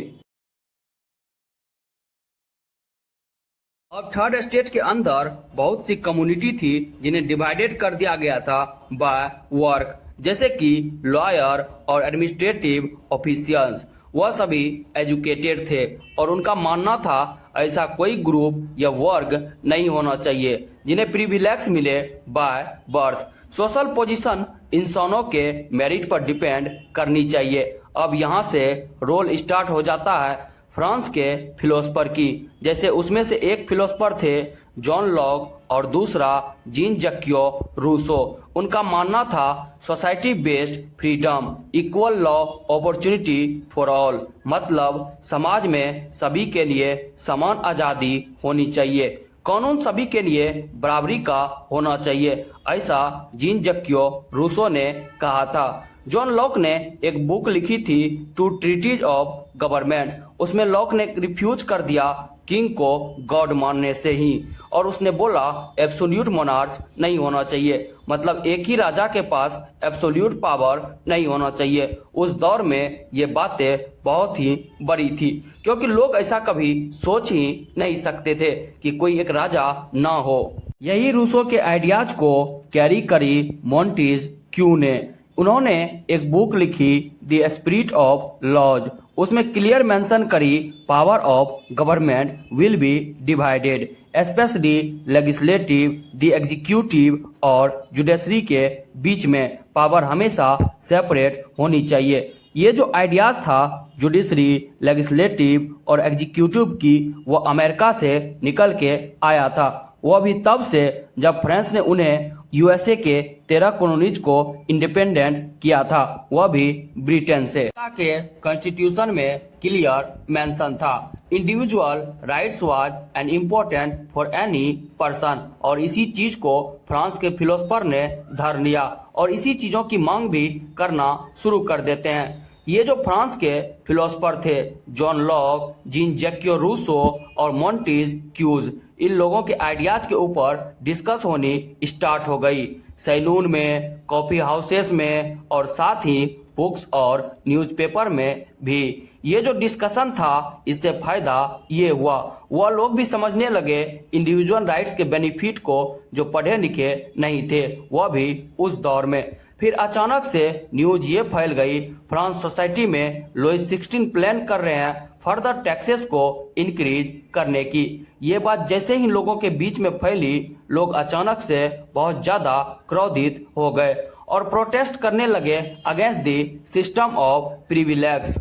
अब थर्ड स्टेट के अंदर बहुत सी कम्युनिटी थी जिन्हें डिवाइडेड कर दिया गया था बाय वर्क, जैसे कि लॉयर और एडमिनिस्ट्रेटिव ऑफिशियल्स। वह सभी एजुकेटेड थे और उनका मानना था ऐसा कोई ग्रुप या वर्ग नहीं होना चाहिए जिन्हें प्रिविलेज मिले बाय बर्थ। सोशल पोजीशन इंसानों के मेरिट पर डिपेंड करनी चाहिए। अब यहाँ से रोल स्टार्ट हो जाता है फ्रांस के फिलोसफर की, जैसे उसमें से एक फिलोसफर थे जॉन लॉक और दूसरा जीन जक्यो रूसो। उनका मानना था society based freedom, equal law opportunity for all, मतलब समाज में सभी के लिए समान आजादी होनी चाहिए, कानून सभी के लिए बराबरी का होना चाहिए, ऐसा जीन जक्यो रूसो ने कहा था। जॉन लॉक ने एक बुक लिखी थी टू ट्रीटीज ऑफ गवर्नमेंट। उसमें लॉक ने रिफ्यूज कर दिया किंग को गॉड मानने से ही, और उसने बोला एब्सोल्यूट मोनार्च नहीं होना चाहिए, मतलब एक ही राजा के पास एब्सोल्यूट पावर नहीं होना चाहिए। उस दौर में ये बातें बहुत ही बड़ी थी, क्योंकि लोग ऐसा कभी सोच ही नहीं सकते थे कि कोई एक राजा ना हो। यही रूसो के आइडियाज को कैरी करी मोंटेस्क्यू ने। उन्होंने एक बुक लिखी द स्पिरिट ऑफ लॉज। उसमें क्लियर मेंशन करी power of government will be divided, specially legislative, the executive और जुडिशरी के बीच में पावर हमेशा सेपरेट होनी चाहिए। ये जो आइडियाज था जुडिशरी, लेजिस्लेटिव और एग्जीक्यूटिव की, वो अमेरिका से निकल के आया था। वह भी तब से जब फ्रांस ने उन्हें यूएसए के 13 कॉलोनीज को इंडिपेंडेंट किया था, वह भी ब्रिटेन से। के कॉन्स्टिट्यूशन में क्लियर मेंशन था individual rights was an important for any person, और इसी चीज को फ्रांस के फिलोसफर ने धर लिया और इसी चीजों की मांग भी करना शुरू कर देते हैं। ये जो फ्रांस के फिलोसफर थे जॉन लॉक, जीन जैक्यो रूसो और मोंटेस्क्यू, इन लोगों के आइडियाज के ऊपर डिस्कस होनी स्टार्ट हो गई, सैलून में, कॉफी हाउसेस में और साथ ही बुक्स और न्यूज़पेपर में भी। ये जो डिस्कशन था, इससे फायदा ये हुआ वह लोग भी समझने लगे इंडिविजुअल राइट्स के बेनिफिट को, जो पढ़े लिखे नहीं थे, वह भी उस दौर में। फिर अचानक से न्यूज ये फैल गई फ्रांस सोसाइटी में लुई 16 प्लान कर रहे हैं फर्दर टैक्सेस को इंक्रीज करने की। ये बात जैसे ही लोगों के बीच में फैली, लोग अचानक से बहुत ज्यादा क्रोधित हो गए और प्रोटेस्ट करने लगे against the system of privilege.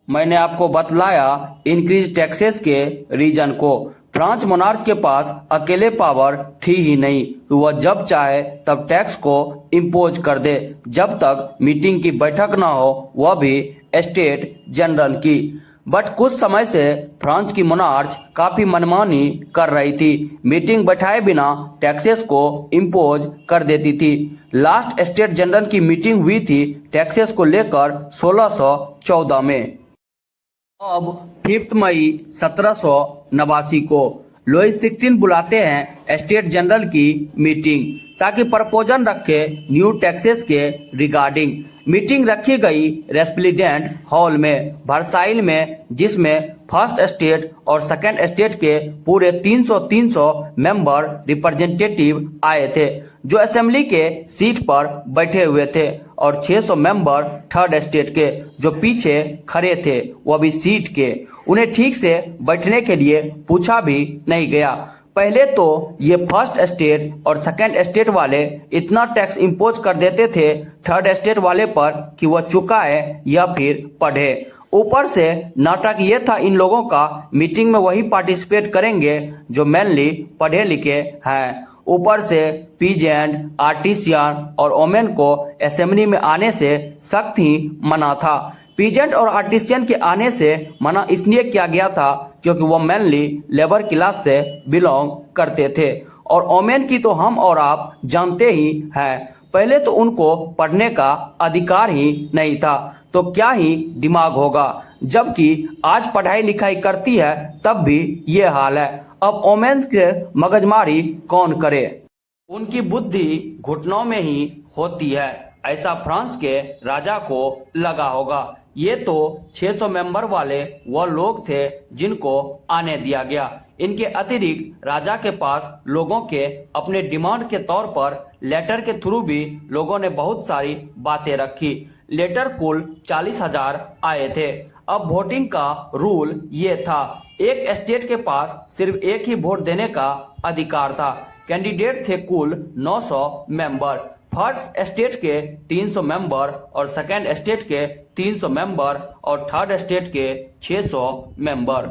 मैंने आपको बतलाया इंक्रीज टैक्सेस के रीजन को। फ्रांस मोनार्च के पास अकेले पावर थी ही नहीं, वह जब चाहे तब टैक्स को इम्पोज कर दे, जब तक मीटिंग की बैठक ना हो, वह भी स्टेट जनरल की। बट कुछ समय से फ्रांस की मोनार्च काफी मनमानी कर रही थी, मीटिंग बैठाए बिना टैक्सेस को इम्पोज कर देती थी। लास्ट स्टेट जनरल की मीटिंग हुई थी टैक्सेस को लेकर 1614 में। अब 5 मई 1789 को लुई 16 बुलाते हैं स्टेट जनरल की मीटिंग, ताकि प्रपोजल रखे न्यू टैक्सेस के रिगार्डिंग। मीटिंग रखी गई रेस्प्लिडेंट हॉल में वर्साइल में, जिसमें फर्स्ट स्टेट और सेकंड स्टेट के पूरे 300 मेंबर रिप्रेजेंटेटिव आए थे, जो असेंबली के सीट पर बैठे हुए थे, और 600 मेंबर थर्ड स्टेट के, जो पीछे खड़े थे, वह भी सीट के। उन्हें ठीक से बैठने के लिए पूछा भी नहीं गया। पहले तो ये फर्स्ट स्टेट और सेकंड स्टेट वाले इतना टैक्स इम्पोज कर देते थे थर्ड स्टेट वाले पर कि वह चुकाए या फिर पढ़े, ऊपर से नाटक ये था इन लोगों का, मीटिंग में वही पार्टिसिपेट करेंगे जो मेनली पढ़े लिखे हैं। ऊपर से पीजेंट, आर्टिसियन और ओमेन को असेंबली में आने से सख्त ही मना था। पीजेंट और आर्टिसियन के आने से मना इसलिए किया गया था क्योंकि वो मेनली लेबर क्लास से बिलोंग करते थे, और ओमेन की तो हम और आप जानते ही हैं, पहले तो उनको पढ़ने का अधिकार ही नहीं था, तो क्या ही दिमाग होगा। जबकि आज पढ़ाई लिखाई करती है तब भी ये हाल है। अब ओमेन के मगजमारी कौन करे, उनकी बुद्धि घुटनों में ही होती है, ऐसा फ्रांस के राजा को लगा होगा। ये तो 600 मेंबर वाले वो लोग थे जिनको आने दिया गया। इनके अतिरिक्त राजा के पास लोगों के अपने डिमांड के तौर पर लेटर के थ्रू भी लोगों ने बहुत सारी बातें रखी। लेटर कुल 40,000 आए थे। अब वोटिंग का रूल ये था, एक स्टेट के पास सिर्फ एक ही वोट देने का अधिकार था। कैंडिडेट थे कुल 900 मेंबर। फर्स्ट स्टेट के 300 मेंबर और सेकेंड स्टेट के 300 मेंबर और थर्ड स्टेट के 600 मेंबर।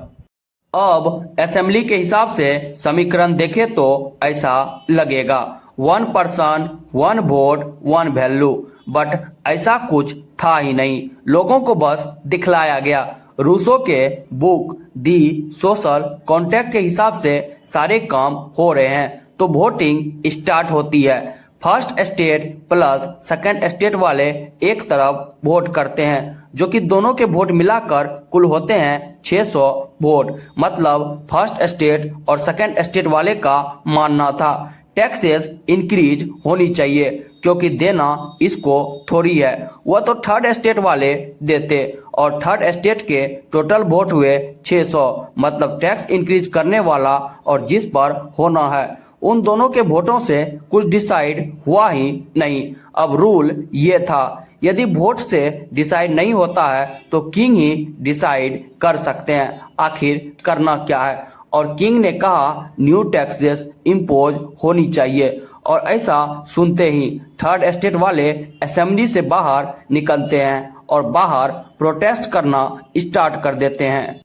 अब असेंबली के हिसाब से समीकरण देखें तो ऐसा लगेगा, 1 पर्सन 1 वोट 1 वैल्यू, बट ऐसा कुछ था ही नहीं, लोगों को बस दिखलाया गया। रूसो के बुक दी सोशल कॉन्ट्रैक्ट के हिसाब से सारे काम हो रहे हैं तो वोटिंग स्टार्ट होती है। First state plus second state वाले एक तरफ वोट करते हैं, जो कि दोनों के वोट मिलाकर कुल होते हैं 600 वोट। मतलब फर्स्ट स्टेट और सेकंड स्टेट वाले का मानना था टैक्सेस इंक्रीज होनी चाहिए, क्योंकि देना इसको थोड़ी है, वह तो थर्ड स्टेट वाले देते, और थर्ड स्टेट के टोटल वोट हुए 600। मतलब टैक्स इंक्रीज करने वाला और जिस पर होना है उन दोनों के वोटों से कुछ डिसाइड हुआ ही नहीं। अब रूल ये था, यदि वोट से डिसाइड नहीं होता है तो किंग ही डिसाइड कर सकते हैं आखिर करना क्या है। और किंग ने कहा न्यू टैक्सेस इम्पोज होनी चाहिए, और ऐसा सुनते ही थर्ड स्टेट वाले असेंबली से बाहर निकलते हैं और बाहर प्रोटेस्ट करना स्टार्ट कर देते हैं।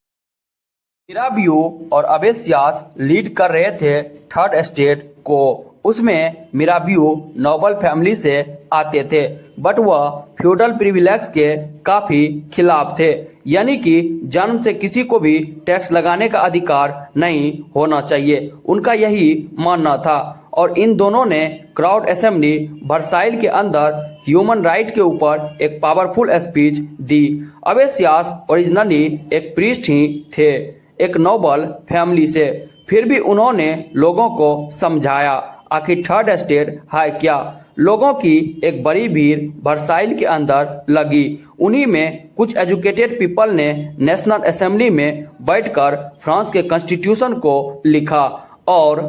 मिराबियो और अबेसियास लीड कर रहे थे थर्ड स्टेट को। उसमें मिराबियो नोबल फैमिली से आते थे, बट वह फ्यूडल प्रिविलेज के काफी खिलाफ थे, यानी कि जन्म से किसी को भी टैक्स लगाने का अधिकार नहीं होना चाहिए, उनका यही मानना था। और इन दोनों ने क्राउड असेंबली वर्साइल के अंदर ह्यूमन राइट के ऊपर एक पावरफुल स्पीच दी। अबेसियास ओरिजिनली एक प्रीस्ट ही थे, एक नोबल फैमिली से, फिर भी उन्होंने लोगों को समझाया आखिर थर्ड स्टेट है क्या। लोगों की एक बड़ी भीड़ वर्साइल के अंदर लगी। उन्हीं में कुछ एजुकेटेड पीपल ने नेशनल असेंबली में बैठकर फ्रांस के कॉन्स्टिट्यूशन को लिखा, और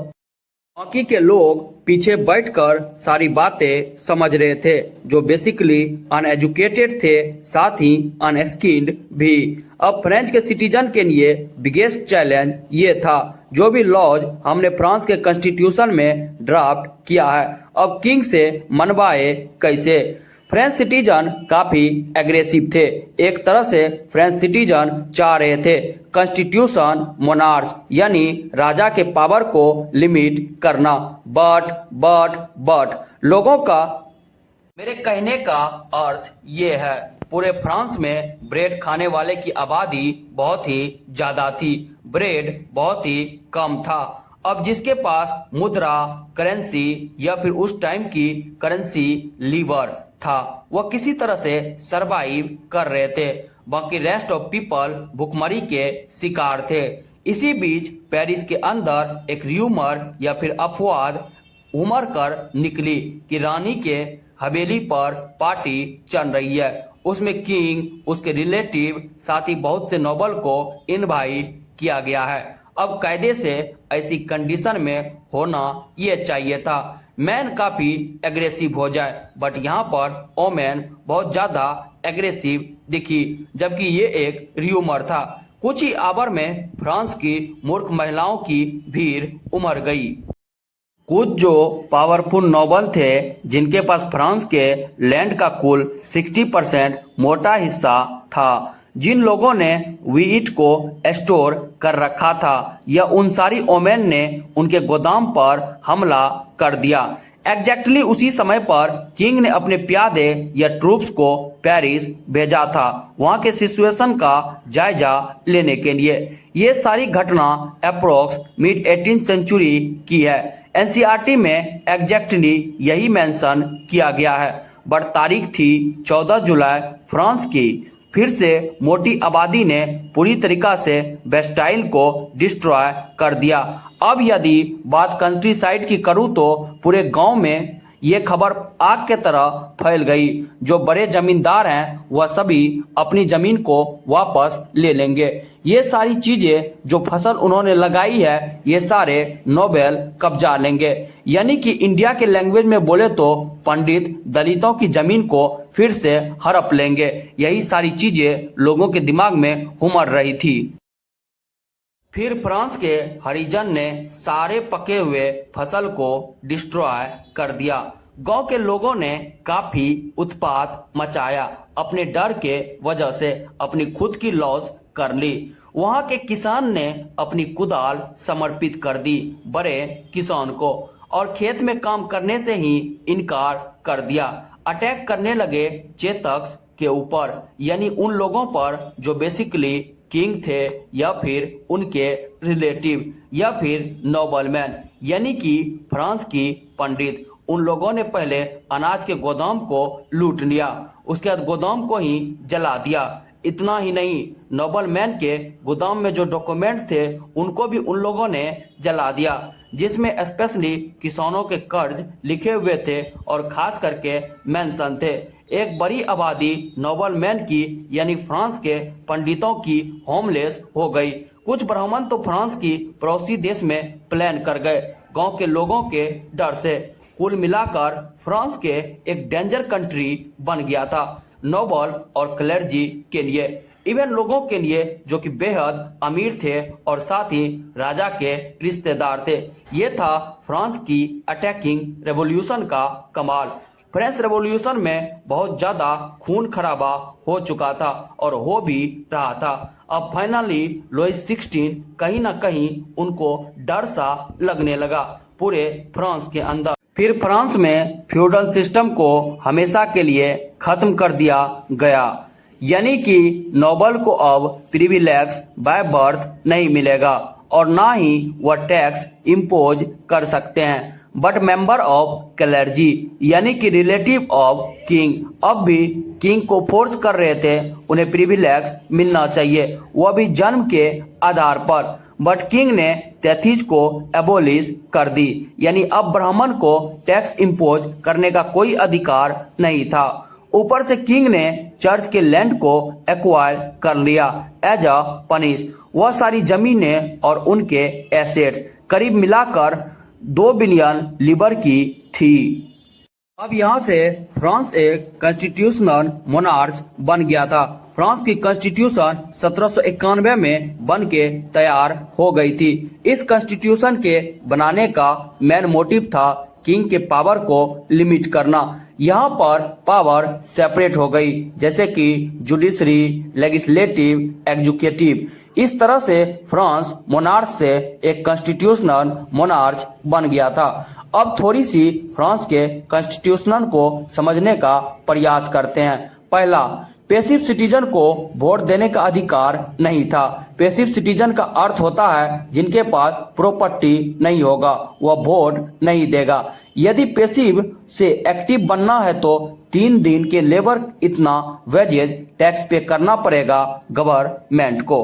बाकी के लोग पीछे बैठकर सारी बातें समझ रहे थे, जो बेसिकली अनएजुकेटेड थे, साथ ही अनस्किल्ड भी। अब फ्रेंच के सिटीजन के लिए बिगेस्ट चैलेंज ये था, जो भी लॉज हमने फ्रांस के कॉन्स्टिट्यूशन में ड्राफ्ट किया है, अब किंग से मनवाए कैसे। फ्रेंच सिटीजन काफी एग्रेसिव थे। एक तरह से फ्रेंच सिटीजन चाह रहे थे कॉन्स्टिट्यूशन मोनार्च यानी राजा के पावर को लिमिट करना, बट लोगों का, मेरे कहने का अर्थ ये है, पूरे फ्रांस में ब्रेड खाने वाले की आबादी बहुत ही ज्यादा थी, ब्रेड बहुत ही कम था। अब जिसके पास मुद्रा करेंसी या फिर उस टाइम की करेंसी लीवर था, वह किसी तरह से सरवाइव कर रहे थे, बाकी रेस्ट ऑफ पीपल भुखमरी के शिकार थे। इसी बीच पेरिस के अंदर एक र्यूमर या फिर अफवाह उमड़ कर निकली कि रानी के हवेली पर पार्टी चल रही है, उसमें किंग, उसके रिलेटिव, साथ ही बहुत से नोबल को इनवाइट किया गया है। अब कायदे से ऐसी कंडीशन में होना ये चाहिए था, मैन काफी एग्रेसिव हो जाए, बट यहाँ पर ओमेन बहुत ज्यादा एग्रेसिव दिखी, जबकि ये एक र्यूमर था। कुछ ही आवर में फ्रांस की मूर्ख महिलाओं की भीड़ उमड़ गई। कुछ जो पावरफुल नोबल थे, जिनके पास फ्रांस के लैंड का कुल 60% मोटा हिस्सा था, जिन लोगों ने व्हीट को स्टोर कर रखा था या उन सारी ओमेन ने उनके गोदाम पर हमला कर दिया। एग्जैक्टली उसी समय पर किंग ने अपने प्यादे या ट्रूप्स को पेरिस भेजा था वहां के सिचुएशन का जायजा लेने के लिए। ये सारी घटना अप्रोक्स मिड 18th सेंचुरी की है। एनसीईआरटी में एग्जैक्टली यही मेंशन किया गया है। बट तारीख थी 14 जुलाई फ्रांस की। फिर से मोटी आबादी ने पूरी तरीका से बेस्टाइल को डिस्ट्रॉय कर दिया। अब यदि बात कंट्री साइड की करूं तो पूरे गांव में ये खबर आग के तरह फैल गई। जो बड़े जमींदार हैं वह सभी अपनी जमीन को वापस ले लेंगे। ये सारी चीजें जो फसल उन्होंने लगाई है ये सारे नोबेल कब्जा लेंगे। यानी कि इंडिया के लैंग्वेज में बोले तो पंडित दलितों की जमीन को फिर से हड़प लेंगे। यही सारी चीजें लोगों के दिमाग में उमड़ रही थी। फिर फ्रांस के हरिजन ने सारे पके हुए फसल को डिस्ट्रॉय कर दिया। गांव के लोगों ने काफी उत्पात मचाया। अपने डर के वजह से अपनी खुद की लॉस कर ली। वहां के किसान ने अपनी कुदाल समर्पित कर दी बड़े किसान को और खेत में काम करने से ही इनकार कर दिया। अटैक करने लगे चेतक्स के ऊपर, यानी उन लोगों पर जो बेसिकली किंग थे या फिर उनके रिलेटिव या फिर नोबलमैन, यानी कि फ्रांस की पंडित। उन लोगों ने पहले अनाज के गोदाम को लूट लिया, उसके बाद गोदाम को ही जला दिया। इतना ही नहीं, नोबलमैन के गोदाम में जो डॉक्यूमेंट थे उनको भी उन लोगों ने जला दिया, जिसमें स्पेशली किसानों के कर्ज लिखे हुए थे और खास करके मेंशन थे। एक बड़ी आबादी नोबलमैन की यानी फ्रांस के पंडितों की होमलेस हो गई। कुछ ब्राह्मण तो फ्रांस की पड़ोसी देश में प्लान कर गए गांव के लोगों के डर से। कुल मिलाकर फ्रांस के एक डेंजर कंट्री बन गया था नोबल और क्लर्जी के लिए, इवन लोगों के लिए जो कि बेहद अमीर थे और साथ ही राजा के रिश्तेदार थे। ये था फ्रांस की अटैकिंग रेवोल्यूशन का कमाल। फ्रेंच रेवोल्यूशन में बहुत ज्यादा खून खराबा हो चुका था और हो भी रहा था। अब फाइनली लुईस 16 कहीं ना कहीं उनको डर सा लगने लगा पूरे फ्रांस के अंदर। फिर फ्रांस में फ्यूडल सिस्टम को हमेशा के लिए खत्म कर दिया गया, यानी कि नोबल को अब प्रिविलेज बाय बर्थ नहीं मिलेगा और ना ही वह टैक्स इम्पोज कर सकते हैं। बट मेंबर ऑफ क्लर्जी यानी कि रिलेटिव ऑफ किंग अब भी किंग को फोर्स कर रहे थे उन्हें प्रिविलेज मिलना चाहिए, वह भी जन्म के आधार पर। बट किंग ने तैथीज को एबोलिश कर दी, यानी अब ब्राह्मण को टैक्स इम्पोज करने का कोई अधिकार नहीं था। ऊपर से किंग ने चर्च के लैंड को एक्वायर कर लिया एज अ पनिश। वह सारी जमीनें और उनके एसेट्स करीब मिलाकर 2 बिलियन लीबर की थी। अब यहाँ से फ्रांस एक कॉन्स्टिट्यूशनल मोनार्च बन गया था। फ्रांस की कॉन्स्टिट्यूशन 1791 में बन के तैयार हो गई थी। इस कॉन्स्टिट्यूशन के बनाने का मेन मोटिव था किंग के पावर को लिमिट करना। यहाँ पर पावर सेपरेट हो गई, जैसे कि जुडिशरी, लेजिस्लेटिव, एग्जीक्यूटिव। इस तरह से फ्रांस मोनार्च से एक कॉन्स्टिट्यूशनल मोनार्च बन गया था। अब थोड़ी सी फ्रांस के कॉन्स्टिट्यूशन को समझने का प्रयास करते हैं। पहला, पैसिव सिटीजन को वोट देने का अधिकार नहीं था। पैसिव सिटीजन का अर्थ होता है जिनके पास प्रॉपर्टी नहीं होगा, वह वोट नहीं देगा। यदि पैसिव से एक्टिव बनना है तो 3 दिन के लेबर इतना वेजेज टैक्स पे करना पड़ेगा गवर्नमेंट को।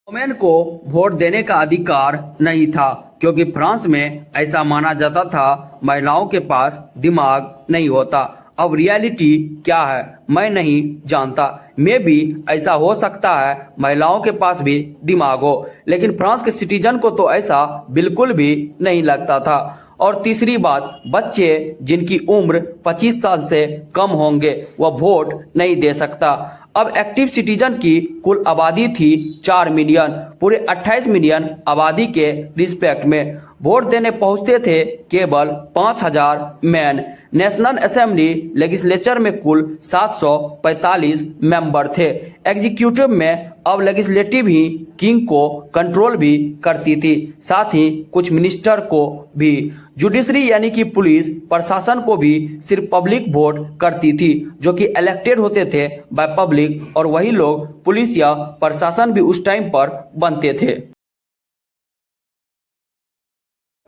वोमेन को वोट देने का अधिकार नहीं था क्योंकि फ्रांस में ऐसा माना जाता था महिलाओं के पास दिमाग नहीं होता। अब रियलिटी क्या है मैं नहीं जानता, मे भी ऐसा हो सकता है महिलाओं के पास भी दिमाग हो, लेकिन फ्रांस के सिटीजन को तो ऐसा बिल्कुल भी नहीं लगता था। और तीसरी बात, बच्चे जिनकी उम्र 25 साल से कम होंगे वह वोट नहीं दे सकता। अब एक्टिव सिटीजन की कुल आबादी थी 4 मिलियन, पूरे 28 मिलियन आबादी के रिस्पेक्ट में वोट देने पहुंचते थे केवल 5000 मैन। नेशनल असेंबली लेजिस्लेचर में कुल 7 745 मेंबर थे। एग्जीक्यूटिव में अब लेजिस्लेटिव ही किंग को कंट्रोल भी करती थी, साथ ही कुछ मिनिस्टर को भी। जुडिशरी यानी कि पुलिस प्रशासन को भी सिर्फ पब्लिक वोट करती थी, जो कि इलेक्टेड होते थे बाय पब्लिक, और वही लोग पुलिस या प्रशासन भी उस टाइम पर बनते थे।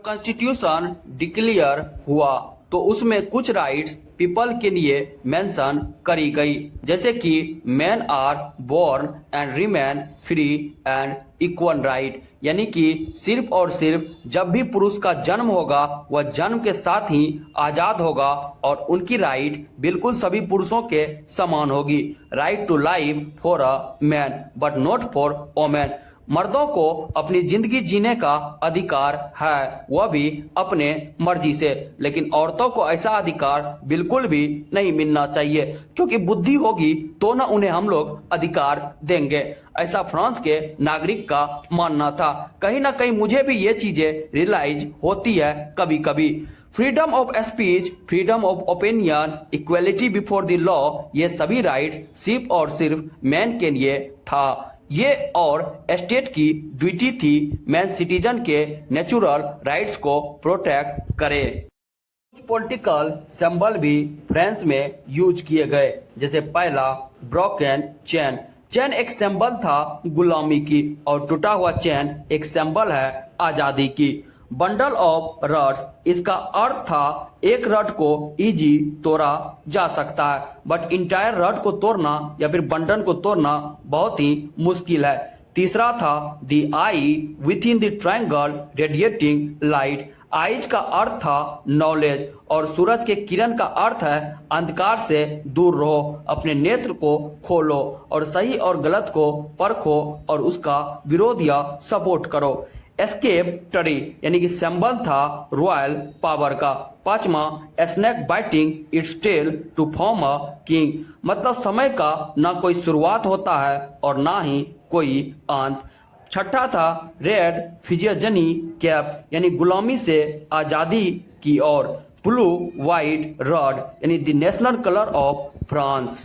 कॉन्स्टिट्यूशन डिक्लेयर हुआ तो उसमें कुछ राइट्स पीपल के लिए मेंशन करी गई, जैसे कि man are born and remain free and equal right, यानी कि सिर्फ और सिर्फ जब भी पुरुष का जन्म होगा वह जन्म के साथ ही आजाद होगा और उनकी राइट बिल्कुल सभी पुरुषों के समान होगी। Right to life for a man but not for women, मर्दों को अपनी जिंदगी जीने का अधिकार है, वह भी अपने मर्जी से, लेकिन औरतों को ऐसा अधिकार बिल्कुल भी नहीं मिलना चाहिए, क्योंकि बुद्धि होगी तो ना उन्हें हम लोग अधिकार देंगे। ऐसा फ्रांस के नागरिक का मानना था। कहीं ना कहीं मुझे भी ये चीजें रियलाइज होती है कभी कभी। Freedom of speech, freedom of opinion, equality before the law, ये सभी राइट्स सिर्फ और सिर्फ मैन के लिए था। ये और स्टेट की ड्यूटी थी मैन सिटीजन के नेचुरल राइट्स को प्रोटेक्ट करे। कुछ पॉलिटिकल सिंबल भी फ्रांस में यूज किए गए, जैसे पहला ब्रोकन चेन। चेन एक सिंबल था गुलामी की, और टूटा हुआ चेन एक सिंबल है आजादी की। बंडल ऑफ रड्स, इसका अर्थ था एक रड को इजी तोड़ा जा सकता है, बट इंटायर रड को तोड़ना या फिर बंडल को तोड़ना बहुत ही मुश्किल है। तीसरा था the I with in the triangle radiating light. Eyes का अर्थ था नॉलेज, और सूरज के किरण का अर्थ है अंधकार से दूर रहो, अपने नेत्र को खोलो और सही और गलत को परखो और उसका विरोध या सपोर्ट करो। एस्केप ट्री यानी कि सिंबल था रॉयल पावर का। पांचवा snake biting its tail to form a king, मतलब समय का ना कोई शुरुआत होता है और ना ही कोई अंत। छठा था रेड फिजियजनी कैप, यानी गुलामी से आजादी की ओर। ब्लू व्हाइट रेड यानी the national colour of France.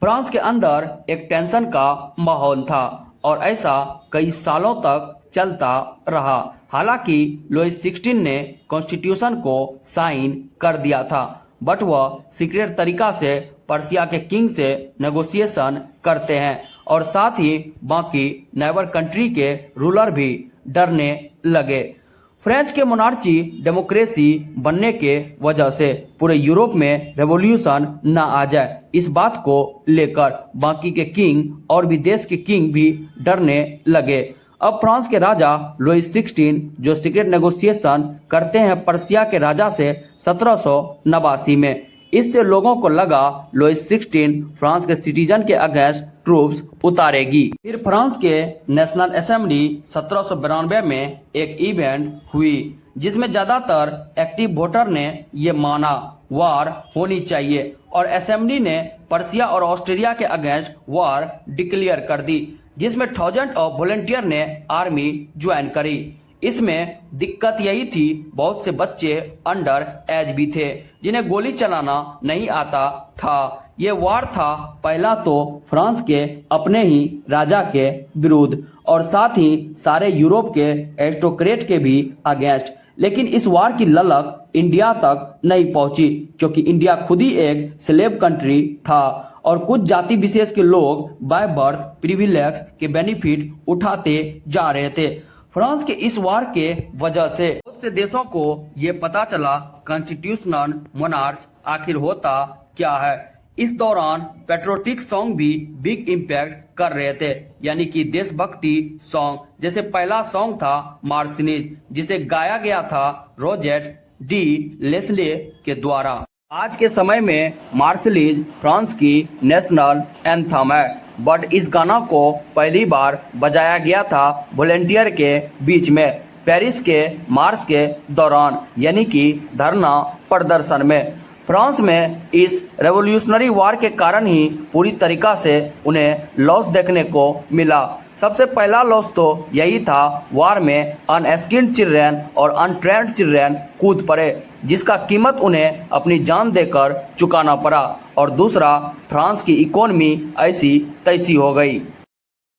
France के अंदर एक टेंशन का माहौल था और ऐसा कई सालों तक चलता रहा। हालांकि लुइस 16 ने कॉन्स्टिट्यूशन को साइन कर दिया था, बट वह सीक्रेट तरीका से पर्सिया के किंग से नेगोशिएशन करते हैं, और साथ ही बाकी नेबर कंट्री के रूलर भी डरने लगे। फ्रेंच के मोनार्ची डेमोक्रेसी बनने के वजह से पूरे यूरोप में रेवोल्यूशन न आ जाए, इस बात को लेकर बाकी के किंग और भी देश के किंग भी डरने लगे। अब फ्रांस के राजा लुइस 16 जो सीक्रेट नेगोशिएशन करते हैं पर्सिया के राजा से 1789 में, इससे लोगों को लगा लुइस 16 फ्रांस के सिटीजन के अगेंस्ट ट्रूप्स उतारेगी। फिर फ्रांस के नेशनल असेंबली 1792 में एक इवेंट हुई, जिसमें ज्यादातर एक्टिव वोटर ने ये माना वार होनी चाहिए, और असेंबली ने पर्सिया और ऑस्ट्रेलिया के अगेंस्ट वार डिक्लेयर कर दी, जिसमें 1000 ऑफ वॉलंटियर ने आर्मी ज्वाइन करी। इसमें दिक्कत यही थी, बहुत से बच्चे अंडर एज भी थे जिन्हें गोली चलाना नहीं आता था। ये वार था पहला तो फ्रांस के अपने ही राजा के विरुद्ध और साथ ही सारे यूरोप के एरिस्टोक्रेट के भी अगेंस्ट। लेकिन इस वार की ललक इंडिया तक नहीं पहुंची, क्योंकि इंडिया खुद ही एक स्लेव कंट्री था और कुछ जाति विशेष के लोग बाय बर्थ प्रिविलेज के बेनिफिट उठाते जा रहे थे। फ्रांस के इस वार के वजह से बहुत से देशों को ये पता चला कॉन्स्टिट्यूशनल मोनार्च आखिर होता क्या है। इस दौरान पेट्रोटिक सॉन्ग भी बिग इम्पैक्ट कर रहे थे, यानी कि देशभक्ति सॉन्ग। जैसे पहला सॉन्ग था मार्सिलीज, जिसे गाया गया था रोजेट डी लेस्ले के द्वारा। आज के समय में मार्सिलीज फ्रांस की नेशनल एंथम है, बट इस गाना को पहली बार बजाया गया था वॉलंटियर के बीच में पेरिस के मार्च के दौरान, यानी कि धरना प्रदर्शन में। फ्रांस में इस रेवोल्यूशनरी वार के कारण ही पूरी तरीका से उन्हें लॉस देखने को मिला। सबसे पहला लॉस तो यही था, वार में अनस्किल्ड चिल्ड्रेन और अनट्रेंड चिल्ड्रेन कूद पड़े, जिसका कीमत उन्हें अपनी जान देकर चुकाना पड़ा। और दूसरा, फ्रांस की इकोनॉमी ऐसी तैसी हो गई।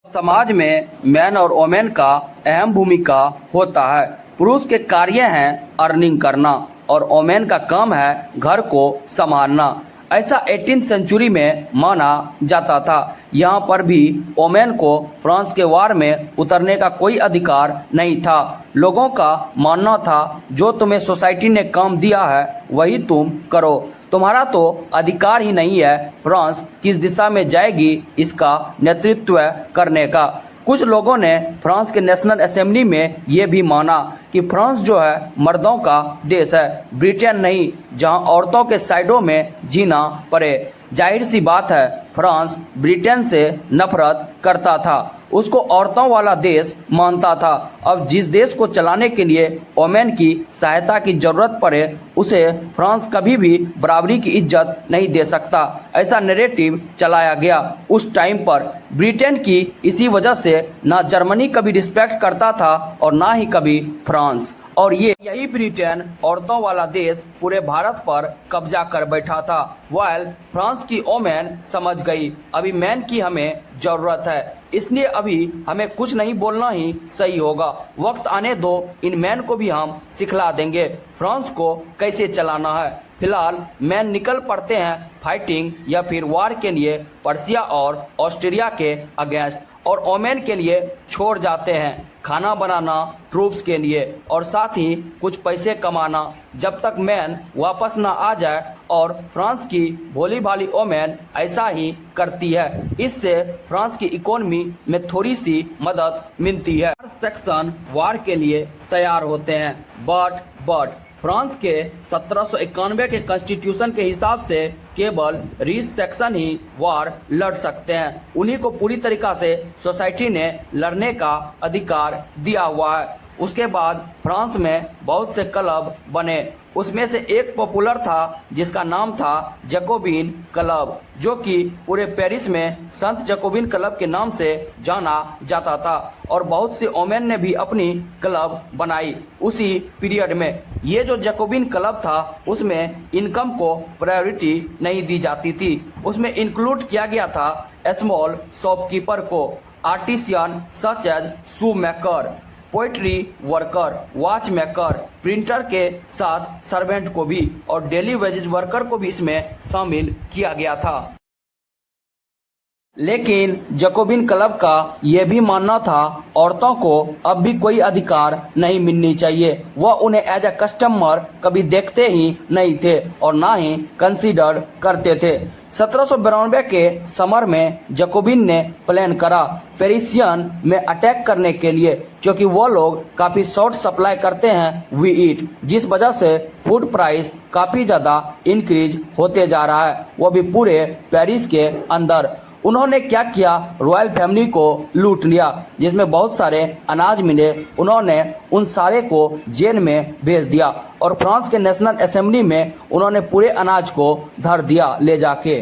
समाज में मैन और वोमेन का अहम भूमिका होता है। पुरुष के कार्य हैं अर्निंग करना और वोमेन का काम है घर को संभालना। ऐसा 18th सेंचुरी में माना जाता था। यहाँ पर भी वोमेन को फ्रांस के वार में उतरने का कोई अधिकार नहीं था। लोगों का मानना था, जो तुम्हें सोसाइटी ने काम दिया है वही तुम करो, तुम्हारा तो अधिकार ही नहीं है फ्रांस किस दिशा में जाएगी इसका नेतृत्व करने का। कुछ लोगों ने फ्रांस के नेशनल असेंबली में ये भी माना कि फ्रांस जो है मर्दों का देश है, ब्रिटेन नहीं, जहां औरतों के साइडों में जीना पड़े। जाहिर सी बात है, फ्रांस ब्रिटेन से नफरत करता था, उसको औरतों वाला देश मानता था। अब जिस देश को चलाने के लिए वोमेन की सहायता की जरूरत पड़े, उसे फ्रांस कभी भी बराबरी की इज्जत नहीं दे सकता, ऐसा नैरेटिव चलाया गया। उस टाइम पर ब्रिटेन की इसी वजह से ना जर्मनी कभी रिस्पेक्ट करता था और ना ही कभी फ्रांस। और यही ब्रिटेन औरतों वाला देश पूरे भारत पर कब्जा कर बैठा था। वाइल फ्रांस की वोमेन समझ गई, अभी मैन की हमें जरूरत है, इसलिए अभी हमें कुछ नहीं बोलना ही सही होगा। वक्त आने दो, इन मैन को भी हम सिखला देंगे फ्रांस को कैसे चलाना है। फिलहाल मैन निकल पड़ते हैं फाइटिंग या फिर वार के लिए पर्सिया और ऑस्ट्रिया के अगेंस्ट, और वोमेन के लिए छोड़ जाते हैं खाना बनाना ट्रूप्स के लिए और साथ ही कुछ पैसे कमाना, जब तक मैन वापस ना आ जाए। और फ्रांस की भोली भाली वोमेन ऐसा ही करती है। इससे फ्रांस की इकोनॉमी में थोड़ी सी मदद मिलती है। हर सेक्शन वार के लिए तैयार होते हैं, बट फ्रांस के 1791 के कॉन्स्टिट्यूशन के हिसाब से केवल रिच सेक्शन ही वार लड़ सकते हैं। उन्हीं को पूरी तरीका से सोसाइटी ने लड़ने का अधिकार दिया हुआ है। उसके बाद फ्रांस में बहुत से क्लब बने, उसमें से एक पॉपुलर था जिसका नाम था जैकोबिन क्लब, जो कि पूरे पेरिस में संत जैकोबिन क्लब के नाम से जाना जाता था। और बहुत सी वोमेन ने भी अपनी क्लब बनाई उसी पीरियड में। ये जो जैकोबिन क्लब था, उसमें इनकम को प्रायोरिटी नहीं दी जाती थी। उसमें इंक्लूड किया गया था स्मॉल शॉपकीपर को, artisan such as shoe maker, pottery worker, watch maker, printer के साथ सर्वेंट को भी और डेली वेजेज वर्कर को भी इसमें शामिल किया गया था। लेकिन जैकोबिन क्लब का यह भी मानना था, औरतों को अब भी कोई अधिकार नहीं मिलनी चाहिए। वह उन्हें एज ए कस्टमर कभी देखते ही नहीं थे और ना ही कंसीडर करते थे। 1792 के समर में जैकोबिन ने प्लान करा पेरिसियन में अटैक करने के लिए, क्योंकि वो लोग काफी शॉर्ट सप्लाई करते हैं व्हीट, जिस वजह से फूड प्राइस काफी ज्यादा इंक्रीज होते जा रहा है, वो भी पूरे पेरिस के अंदर। उन्होंने क्या किया, रॉयल फैमिली को लूट लिया, जिसमें बहुत सारे अनाज मिले। उन्होंने उन सारे को जेल में भेज दिया और फ्रांस के नेशनल असेंबली में उन्होंने पूरे अनाज को धर दिया ले जाके।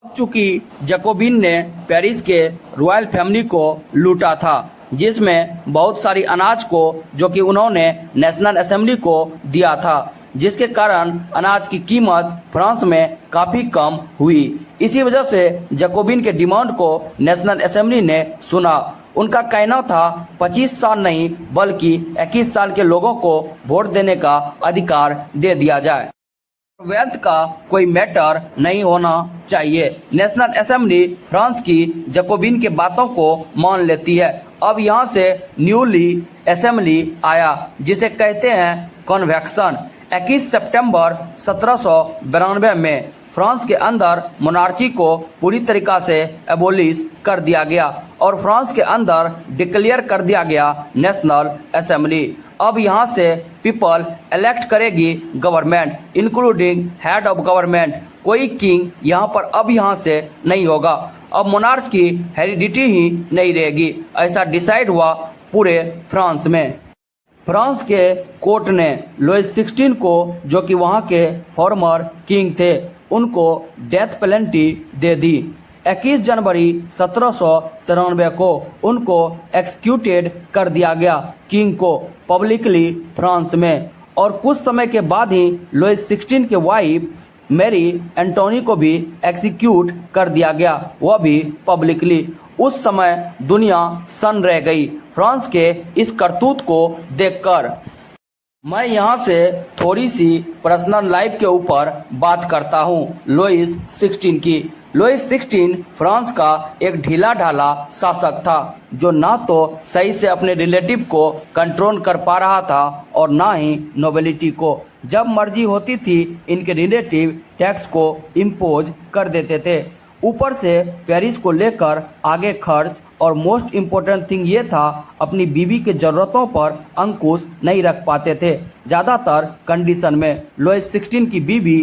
चूंकि जैकोबिन ने पेरिस के रॉयल फैमिली को लूटा था, जिसमें बहुत सारी अनाज को जो कि उन्होंने नेशनल असेंबली को दिया था, जिसके कारण अनाज की कीमत फ्रांस में काफी कम हुई। इसी वजह से जैकोबिन के डिमांड को नेशनल असेंबली ने सुना। उनका कहना था 25 साल नहीं बल्कि 21 साल के लोगों को वोट देने का अधिकार दे दिया जाए। वेल्थ का कोई मैटर नहीं होना चाहिए। नेशनल असेंबली फ्रांस की जैकोबिन के बातों को मान लेती है। अब यहाँ से न्यूली असेंबली आया, जिसे कहते हैं कन्वेक्शन। 21 सितंबर 1792 में फ्रांस के अंदर मोनार्ची को पूरी तरीका से एबोलिश कर दिया गया और फ्रांस के अंदर डिक्लेयर कर दिया गया नेशनल असेंबली। अब यहाँ से पीपल इलेक्ट करेगी government, including head of government. कोई किंग यहाँ पर अब यहाँ से नहीं होगा। अब मोनार्च की हेरिडिटी ही नहीं रहेगी, ऐसा डिसाइड हुआ पूरे फ्रांस में। फ्रांस के कोर्ट ने लुइस 16 को, जो कि वहाँ के फॉर्मर किंग थे, उनको डेथ पेनल्टी दे दी। 21 जनवरी 1793 को उनको एक्सक्यूटेड कर दिया गया, किंग को पब्लिकली फ्रांस में। और कुछ समय के बाद ही लुइस 16 के वाइफ मैरी एंटोनी को भी एक्सिक्यूट कर दिया गया, वह भी पब्लिकली। उस समय दुनिया सन्न रह गई फ्रांस के इस करतूत को देखकर। मैं यहाँ से थोड़ी सी पर्सनल लाइफ के ऊपर बात करता हूँ लुइस 16 की। लुइस 16 फ्रांस का एक ढीला ढाला शासक था, जो ना तो सही से अपने रिलेटिव को कंट्रोल कर पा रहा था और ना ही नोबिलिटी को। जब मर्जी होती थी इनके रिलेटिव टैक्स को इम्पोज कर देते थे। ऊपर से पेरिस को लेकर आगे खर्च, और मोस्ट इम्पोर्टेंट थिंग ये था अपनी बीवी के ज़रूरतों पर अंकुश नहीं रख पाते थे। ज़्यादातर कंडीशन में लुइस 16 की बीवी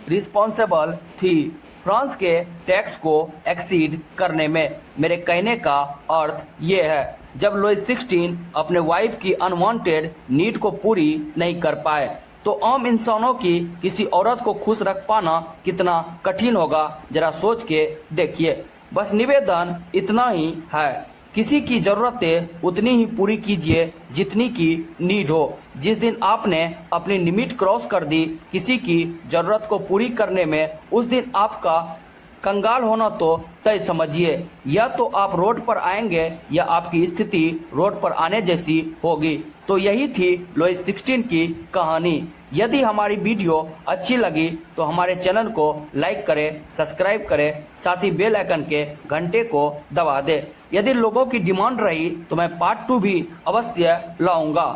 रिस्पॉन्सिबल थी फ्रांस के टैक्स को एक्सीड करने में। मेरे कहने का अर्थ ये है, जब लुइस 16 अपने वाइफ की अनवांटेड नीड को पूरी नहीं कर पाए तो आम इंसानों की किसी औरत को खुश रख पाना कितना कठिन होगा, जरा सोच के देखिए। बस निवेदन इतना ही है, किसी की जरूरतें उतनी ही पूरी कीजिए जितनी की नीड हो। जिस दिन आपने अपनी लिमिट क्रॉस कर दी किसी की जरूरत को पूरी करने में, उस दिन आपका कंगाल होना तो तय समझिए। या तो आप रोड पर आएंगे या आपकी स्थिति रोड पर आने जैसी होगी। तो यही थी लुइस 16 की कहानी। यदि हमारी वीडियो अच्छी लगी तो हमारे चैनल को लाइक करें, सब्सक्राइब करें, साथ ही बेल आइकन के घंटे को दबा दें। यदि लोगों की डिमांड रही तो मैं पार्ट 2 भी अवश्य लाऊंगा।